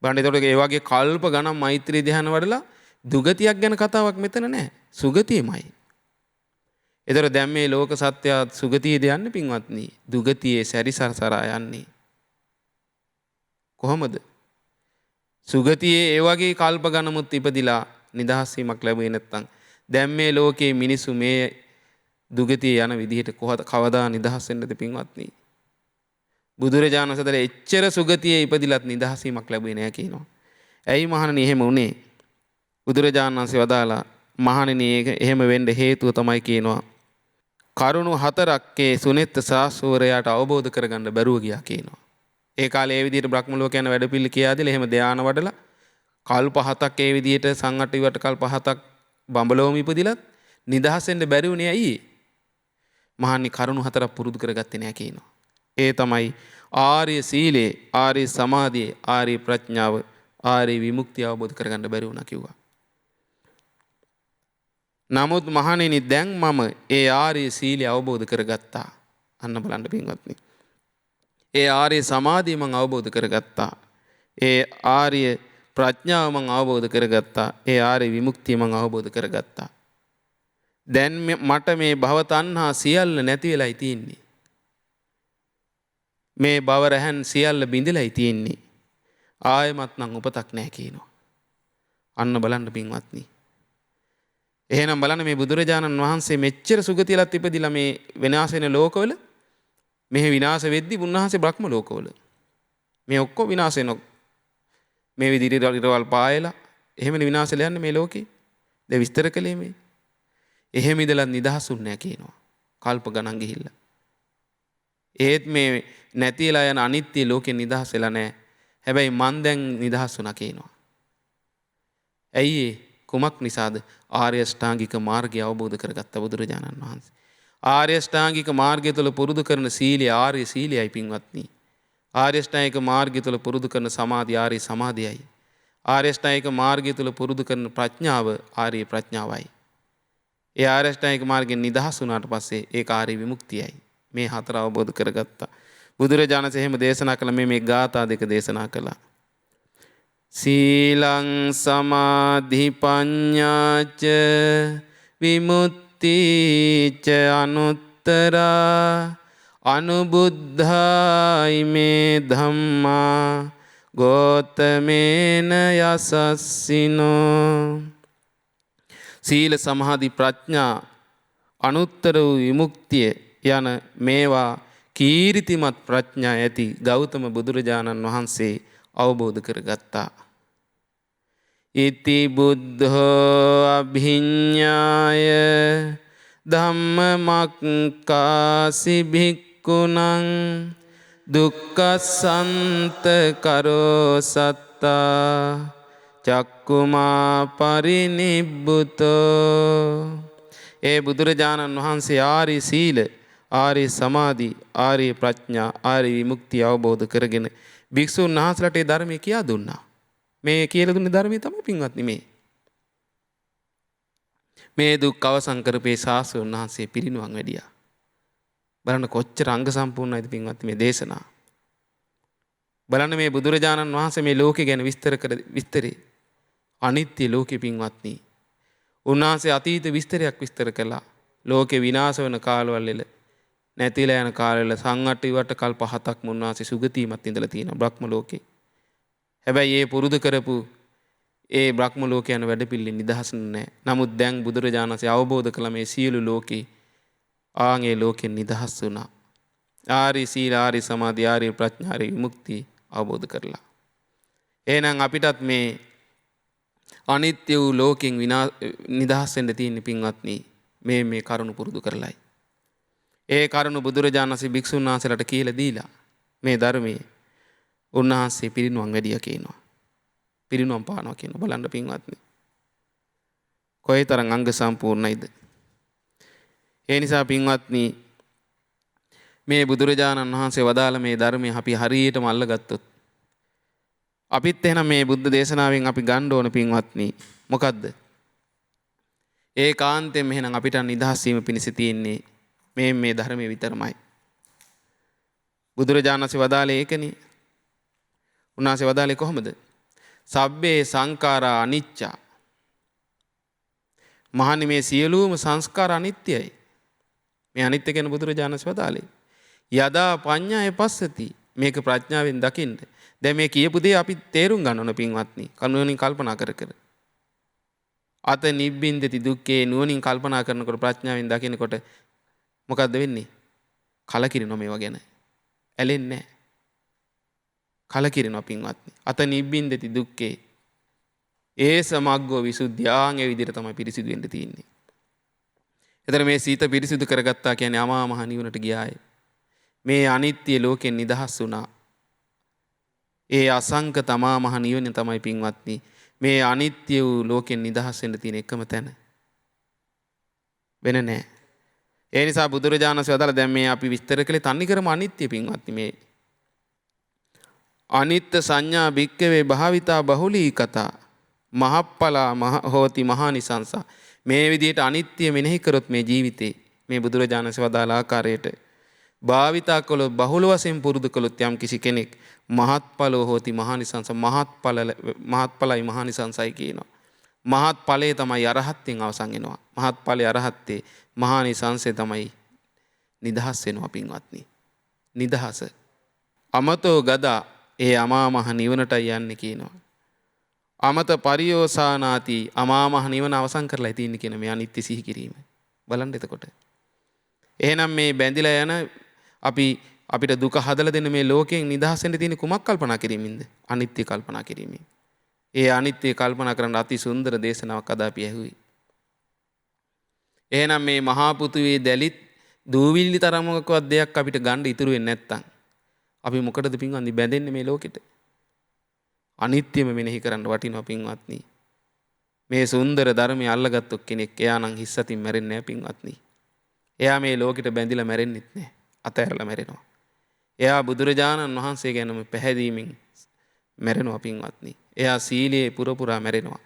බලන්න එතකොට ඒ වගේ කල්ප ගණන් මෛත්‍රී ධ්‍යාන වඩලා දුගතියක් ගැන කතාවක් මෙතන නැහැ. සුගතියමයි. ඒතර දැන් මේ ලෝක සත්‍ය සුගතියද යන්නේ පින්වත්නි. දුගතියේ සැරිසරසරා යන්නේ. කොහොමද? සුගතියේ ඒ වගේ කල්ප ගණමුත් ඉපදිලා නිදහස් වීමක් ලැබුවේ නැත්නම් දැන් මේ ලෝකයේ මිනිසු මේ දුගතියේ යන විදිහට කවදා නිදහස් වෙන්නද පින්වත්නි? බුදුරජාණන් වහන්සේ එච්චර සුගතියේ ඉපදිලත් නිදහස් වීමක් ලැබුවේ නැහැ කියනවා. ඇයි මහණනි එහෙම උනේ? බුදුරජාණන් වහන්සේ වදාලා මහණනි ඒක එහෙම වෙන්න හේතුව තමයි කියනවා කරුණු 4ක් සුනෙත්ත ශාස්ත්‍රවරයාට අවබෝධ කරගන්න බැරුව ගියා කියනවා. ඒ කාලේ ඒ විදිහට බ්‍රහ්ම ලෝක යන වැඩපිළිවෙල කියා දෙලා එහෙම ධානය වඩලා කල්ප 7ක් ඒ විදිහට සංඝට ඉවට කල්ප 7ක් බඹලෝම ඉපදිලත් නිදහස් වෙන්න බැරි වුණේ ඇයි? මහන්නි කරුණු 4ක් පුරුදු කරගත්තේ නැහැ කියනවා. ඒ තමයි ආර්ය සීලය, ආර්ය සමාධිය, ආර්ය ප්‍රඥාව, ආර්ය විමුක්තිය අවබෝධ කරගන්න බැරි වුණා කිව්වා. නමුත් මහණෙනි දැන් මම ඒ ආර්ය සීලය අවබෝධ කරගත්තා. අන්න බලන්න පින්වත්නි. ඒ ආර්ය සමාධිය මම අවබෝධ කරගත්තා. ඒ ආර්ය ප්‍රඥාව මම අවබෝධ කරගත්තා. ඒ ආර්ය විමුක්තිය මම අවබෝධ කරගත්තා. දැන් මට මේ භව තණ්හා සියල්ල නැති වෙලයි තියෙන්නේ. මේ භව රැහන් සියල්ල බිඳිලයි තියෙන්නේ. ආයෙමත් නම් උපතක් නැහැ කියනවා. අන්න බලන්න පින්වත්නි. එහෙනම් බලන්න මේ බුදුරජාණන් වහන්සේ මෙච්චර සුගතියලත් ඉපදිලා මේ විනාශ වෙන ලෝකවල මෙහි විනාශ වෙද්දි උන්වහන්සේ බ්‍රහ්ම ලෝකවල මේ ඔක්කොම විනාශ වෙනවා. මේ විදිහට ඉරවල් පායලා එහෙමනේ විනාශල යන්නේ මේ ලෝකේ. දැන් විස්තර කළේ මේ. එහෙම ඉඳලා නිදහසුන්නේ නැහැ කියනවා. කල්ප ගණන් ගිහිල්ලා. ඒත් මේ නැතිලා යන අනිත්‍ය ලෝකේ නිදහස් වෙලා නැහැ. හැබැයි මන් දැන් නිදහස් වුණා කියනවා. ඇයි කුමක් නිසාද? ආර්ය අෂ්ටාංගික මාර්ගය අවබෝධ කරගත්ත බුදුරජාණන් වහන්සේ. ආර්ය අෂ්ටාංගික මාර්ගය තුළ පුරුදු කරන සීලය ආර්ය සීලයයි පින්වත්නි. ආර්ය අෂ්ටාංගික මාර්ගය තුළ පුරුදු කරන සමාධිය ආර්ය සමාධියයි. ආර්ය අෂ්ටාංගික මාර්ගය තුළ පුරුදු කරන ප්‍රඥාව ආර්ය ප්‍රඥාවයි. ඒ ආර්ය අෂ්ටාංගික මාර්ගයෙන් නිදහස් වුණාට පස්සේ ඒක ආර්ය විමුක්තියයි. මේ හතර අවබෝධ කරගත්තා. බුදුරජාණන් එහෙම දේශනා කළ මේ ගාථා දෙක දේශනා කළා. සීලං සමාධි පඤ්ඤාච විමුක්තිච අනුත්තරා අනුබුද්ධායි මේ ධම්මා ගෝතමේන යසස්සිනෝ. සීල සමාධි ප්‍රඥා අනුත්තර වූ විමුක්තිය යන මේවා කීර්තිමත් ප්‍රඥා ඇති ගෞතම බුදුරජාණන් වහන්සේ අවබෝධ කරගත්තා. ඉති බුද්ධෝ අභිඤ්ඤාය ධම්මමක්ඛාසි භික්ඛුනං දුක්ඛසන්ත කරෝ සත්තා චක්කුමා පරිනිබ්බුතෝ. ඒ බුදුරජාණන් වහන්සේ ආර්ය සීල ආර්ය සමාධි ආර්ය ප්‍රඥා ආර්ය විමුක්තිය අවබෝධ කරගෙන භික්ෂුන් වහන්සේලාට ඒ ධර්මය කියා දුන්නා. මේ කියලා දුන්න ධර්මය තමයි පින්වත්නි මේ දුක් අවසන් කරපේ ශාස්ත්‍රඥ වහන්සේ පිරිනුවන් වැඩියා. බලන්න කොච්චර අංග සම්පූර්ණයිද පින්වත්නි මේ දේශනා. බලන්න මේ බුදුරජාණන් වහන්සේ මේ ලෝකේ ගැන විස්තරේ අනිත්‍ය ලෝකේ පින්වත්නි. උන්වහන්සේ අතීත විස්තරයක් විස්තර කළා. ලෝකේ විනාශ වෙන කාලවල නැතිලා යන කාලවල සංඝට ඉවට කල්ප 7ක් මුන්වහන්සේ සුගතියමත් ඉඳලා තියෙනවා බ්‍රහ්ම ලෝකේ. හැබැයි ඒ පුරුදු කරපු ඒ බ්‍රහ්ම ලෝක යන වැඩපිළිවෙල නිදහස් නැහැ. නමුත් දැන් බුදුරජාණන්සේ අවබෝධ කළ මේ සියලු ලෝකේ ආන්ගේ ලෝකෙන් නිදහස් වුණා. ආරි සීල ආරි සමාධි ආරි ප්‍රඥා ආරි විමුක්තිය අවබෝධ කරලා. එහෙනම් අපිටත් මේ අනිත්‍ය වූ ලෝකෙන් නිදහස් වෙන්න තියෙන පින්වත්නි මේ කරුණු පුරුදු කරලයි. ඒ කරුණු බුදුරජාණන්සේ භික්ෂුන් වහන්සේලාට කියලා දීලා මේ ධර්මයේ උන්වහන්සේ පිරිනුවන් වැඩියා කියනවා. පිරිනුවම් පානවා කියනවා. බලන්න පින්වත්නි. කොයිතරම් අංග සම්පූර්ණයිද? ඒ නිසා පින්වත්නි මේ බුදුරජාණන් වහන්සේ වදාළ මේ ධර්මය අපි හරියටම අල්ලගත්තොත් අපිත් එහෙනම් මේ බුද්ධ දේශනාවෙන් අපි ගන්න ඕන පින්වත්නි මොකද්ද? ඒකාන්තයෙන් එහෙනම් අපිට නිදහස් වීම පිණිස තියෙන්නේ මේ ධර්මයේ විතරමයි. බුදුරජාණන්සේ වදාළේ ඒකනේ. උන්වහන්සේ වදාළේ කොහොමද? සබ්බේ සංඛාරා අනිච්චා. මහණනි මේ සියලුම සංස්කාර අනිත්‍යයි. මේ අනිත්‍ය කියන බුදුරජාණන්සේ වදාළේ. යදා පඤ්ඤාය පස්සති. මේක ප්‍රඥාවෙන් දකින්න. දැන් මේ කියපු දේ අපි තේරුම් ගන්න ඕන පින්වත්නි. කනුවණින් කල්පනා කර. අත නිබ්බින්දති දුක්ඛේ නුවණින් කල්පනා කරනකොට ප්‍රඥාවෙන් දකිනකොට මොකද්ද වෙන්නේ? කලකිරිනව මේවා ගැන. ඇලෙන්නේ නැහැ. කලකිරිනව පින්වත්නි. අත නිබ්බින්දති දුක්ඛේ. ඒ සමග්ගෝ විසුද්ධියාන් ඒ විදිහට තමයි පිරිසිදු වෙන්න තියෙන්නේ. එතන මේ සීත පිරිසිදු කරගත්තා කියන්නේ අමා මහ නිවනට ගියාය. මේ අනිත්‍ය ලෝකෙන් නිදහස් වුණා. ඒ අසංක තමා මහ නිවන තමයි පින්වත්නි මේ අනිත්‍ය වූ ලෝකෙන් නිදහස් වෙන්න තියෙන එකම තැන. වෙන නෑ. ඒ නිසා බුදුරජාණන් වහන්සේ වදාළ දැන් මේ අපි විස්තර කළේ තනිකරම අනිත්‍ය පින්වත්නි මේ අනිත්‍ය සංඥා භික්කවේ භාවිතා බහුලී කතා මහප්පලා හෝති මහානිසංසා. මේ විදිහට අනිත්‍ය මෙනෙහි කරොත් මේ ජීවිතේ මේ බුදුරජාණන් වහන්සේ වදාළ ආකාරයට භාවිතා කළොත් බහුල වශයෙන් පුරුදු කළොත් යම් කිසි කෙනෙක් මහත්ඵලෝ හෝති මහානිසංස මහත්ඵලයි මහානිසංසයි කියනවා. මහත් ඵලයේ තමයි අරහත්ත්වෙන් අවසන් වෙනවා. මහත් ඵලයේ අරහත්ත්වේ මහානිසංසය තමයි නිදහස් වෙනවා පින්වත්නි. නිදහස. අමතෝ ගදා ඒ අමා මහ නිවනටයි යන්නේ කියනවා. අමත පරියෝසානාති අමා මහ නිවන අවසන් කරලා තින්නේ කියන මේ අනිත්‍ය සිහි කිරීම. බලන්න එතකොට. එහෙනම් මේ බැඳිලා යන අපිට දුක හදලා දෙන මේ ලෝකයෙන් නිදහස් වෙන්න තියෙන කුමක් කල්පනා කිරීමෙන්ද? අනිත්‍ය කල්පනා කිරීමෙන්. ඒ අනිත්‍ය කල්පනා කරන අති සුන්දර දේශනාවක් අද අපි ඇහුවේ. එහෙනම් මේ මහා පෘථිවියේ දැලිත් දූවිලි තරමකවත් දෙයක් අපිට ගන්න ඉතුරු වෙන්නේ නැත්තම් අපි මොකටද පින්වත්නි බැඳෙන්නේ මේ ලෝකෙට? අනිත්‍යම මෙනෙහි කරන්න වටිනවා පින්වත්නි. මේ සුන්දර ධර්මයේ අල්ලගත්තු කෙනෙක් එයා නම් හිස්සතින් මැරෙන්නේ නැහැ පින්වත්නි. එයා මේ ලෝකෙට බැඳිලා මැරෙන්නෙත් නැහැ. අතහැරලා මැරෙනවා. එයා බුදුරජාණන් වහන්සේ ගැනම පැහැදීමෙන් මැරෙනවා පින්වත්නි. එයා සීලයේ පුරපුරා මැරෙනවා.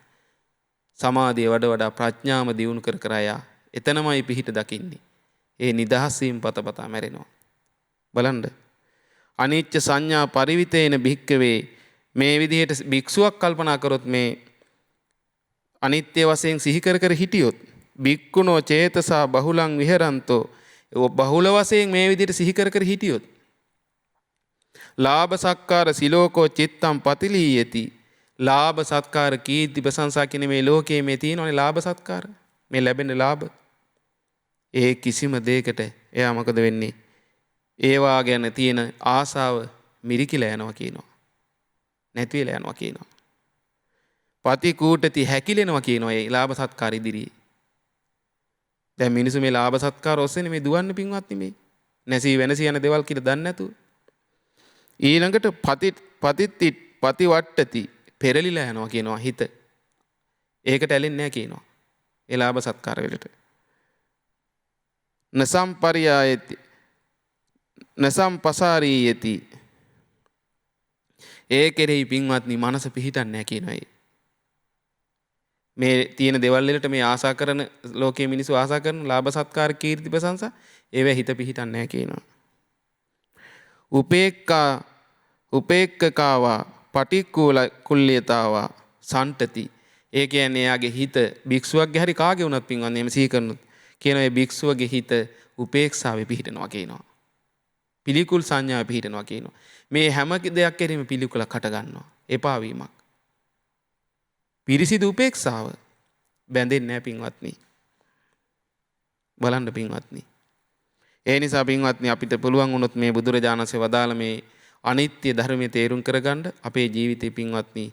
සමාධිය වඩා ප්‍රඥාම දියුණු කර එයා එතනමයි පිහිට දකින්නේ. ඒ නිදහස් වීම පතපතා මැරෙනවා. බලන්න. අනිච්ච සංඥා පරිවිතේන භික්කවේ මේ විදිහට භික්ෂුවක් කල්පනා කරොත් මේ අනිත්‍ය වශයෙන් සිහි කර හිටියොත් භික්ඛුනෝ චේතසා බහුලං විහෙරන්තෝ බහුල වශයෙන් මේ විදිහට සිහි කර හිටියොත් ලාභ සක්කාර සිලෝකෝ චිත්තං පතිලීයති ලාභ සත්කාර කීර්ති ප්‍රශංසා කියන මේ ලෝකයේ මේ තියෙනවනේ ලාභ සත්කාර මේ ලැබෙන ලාභ ඒ කිසිම දෙයකට එයා මොකද වෙන්නේ ඒවා ගැන තියෙන ආසාව මිරිකිලා යනවා කියනවා නැති වෙලා යනවා කියනවා පතිකූටති හැකිලෙනවා කියනවා ඒ ලාභ සත්කාර ඉදිරියේ දැන් මිනිස්සු මේ ලාභ සත්කාර ඔස්සේනේ මේ දුවන්නේ පින්වත්නි මේ නැසී වෙනසී යන දේවල් කියලා දන්නේ නැතුව ඊළඟට පතිවට්ටති පෙරලිලා යනවා කියනවා හිත ඒකට ඇලෙන්නේ නැහැ කියනවා ඒ ලාභ සත්කාර වලට නසම්පරියායති නසම්පසාරීයති ඒ කෙරෙහි පින්වත්නි මනස පිහිටන්නේ නැහැ කියනවා මේ තියෙන දේවල් වලට මේ ආසා කරන ලෝකයේ මිනිස්සු ආසා කරන ලාභ සත්කාර කීර්ති ප්‍රශංසා ඒව හිත පිහිටන්නේ නැහැ කියනවා උපේක්ඛකාවා පටික්කුල කුල්්‍යතාවා සන්ටති ඒ කියන්නේ එයාගේ හිත භික්ෂුවක්ගේ හරි කාගේ වුණත් පින්වත්නි එමෙ සිහි කරනොත් කියන ඒ භික්ෂුවගේ හිත උපේක්ෂාවේ පිහිටනවා කියනවා පිළිකුල් සංඥාවේ පිහිටනවා කියනවා මේ හැම දෙයක් කෙරෙහිම පිළිකුලක් හට ගන්නවා එපා වීමක් පිරිසිදු උපේක්ෂාව බැඳෙන්නේ නැහැ පින්වත්නි බලන්න පින්වත්නි ඒ නිසා පින්වත්නි අපිට පුළුවන් වුණොත් මේ බුදුරජාණන්සේ වදාළ මේ අනිත්‍ය ධර්මයේ තේරුම් කරගන්න අපේ ජීවිතේ පින්වත්නි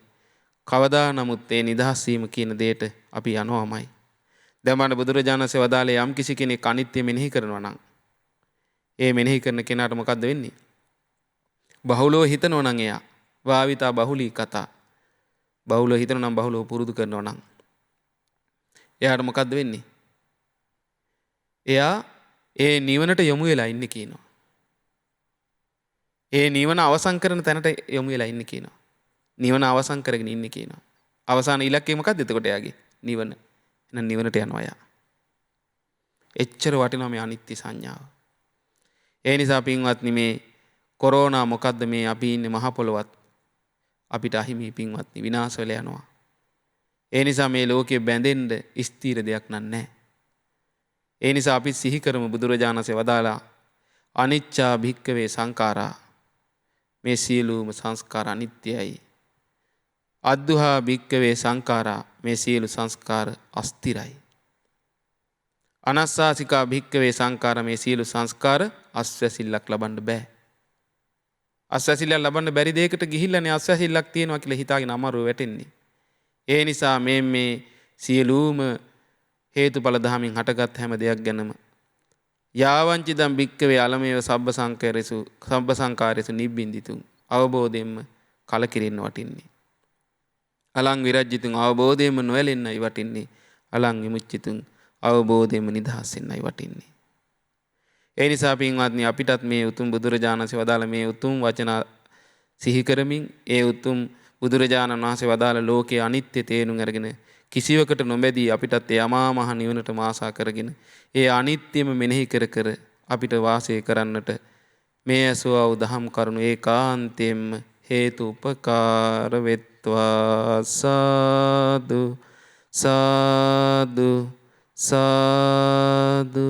කවදා නමුත් ඒ නිදහස් වීම කියන දෙයට අපි යනවාමයි දැන් මම බුදුරජාණන්සේ වදාළේ යම් කිසි කෙනෙක් අනිත්‍ය මෙනෙහි කරනවා නම් ඒ මෙනෙහි කරන කෙනාට මොකද්ද වෙන්නේ බහුලව හිතනවා නම් එයා භාවිතා බහුලී කතා බහුලව හිතනවා නම් බහුලව පුරුදු කරනවා නම් එයාට මොකද්ද වෙන්නේ එයා ඒ නිවනට යොමු වෙලා ඉන්නේ කියනවා ඒ නිවන අවසන් කරන තැනට යොමු වෙලා ඉන්නේ කියනවා නිවන අවසන් කරගෙන ඉන්නේ කියනවා අවසාන ඉලක්කය මොකක්ද එතකොට එයාගේ නිවන එහෙනම් නිවනට යනවා එයා එච්චර වටිනවා මේ අනිත්‍ය සංඥාව ඒ නිසා පින්වත්නි මේ කොරෝනා මොකද්ද මේ අපි ඉන්නේ මහ පොළොවත් අපිට අහිමි පින්වත්නි විනාශ වෙලා යනවා ඒ නිසා මේ ලෝකයේ බැඳෙන්න ස්ථිර දෙයක් නැහැ ඒ නිසා අපි සිහි කරමු බුදුරජාණන්සේ වදාලා අනිච්චා භික්කවේ සංඛාරා මේ සියලුම සංස්කාර අනිත්‍යයි අද්දුහා භික්කවේ සංඛාරා මේ සියලු සංස්කාර අස්තිරයි අනස්සාසිකා භික්කවේ සංඛාර මේ සියලු සංස්කාර අස්වැසිල්ලක් ලබන්න බෑ අස්වැසිල්ලක් ලබන්න බැරි දෙයකට ගිහිල්ලානේ අස්වැසිල්ලක් තියෙනවා කියලා හිතාගෙන අමාරුව වැටෙන්නේ ඒ නිසා මේ සියලුම හේතුඵල ධමයෙන් හටගත් හැම දෙයක් ගැනම යාවංචිදම් භික්කවේ අලමේව සබ්බ සංකාරේසු නිබ්බින්දිතුන් අවබෝධයෙන්ම කලකිරෙන්න වටින්නේ අලං විරජ්ජිතුන් අවබෝධයෙන්ම නොඇලෙන්නයි වටින්නේ අලං විමුච්චිතුන් අවබෝධයෙන්ම නිදහස් වෙන්නයි වටින්නේ ඒ නිසා පින්වත්නි අපිටත් මේ උතුම් බුදුරජාණන්සේ වදාළ මේ උතුම් වචන සිහි කරමින් ඒ උතුම් බුදුරජාණන් වහන්සේ වදාළ ලෝකයේ අනිත්‍ය තේරුම් අරගෙන කිසිවකට නොබැදී අපිටත් ඒ අමා මහ නිවනට ආසා කරගෙන ඒ අනිත්‍යම මෙනෙහි කර අපිට වාසය කරන්නට මේ ඇසුවා වූ දහම් කරුණු ඒකාන්තයෙන්ම හේතු උපකාර වෙත්වා සාදු සාදු සාදු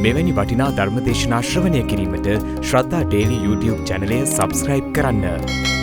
මෙවැනි වටිනා ධර්මදේශනා ශ්‍රවණය කිරීමට ශ්‍රද්ධා ඩේලි YouTube චැනලය සබස්ක්‍රයිබ් කරන්න.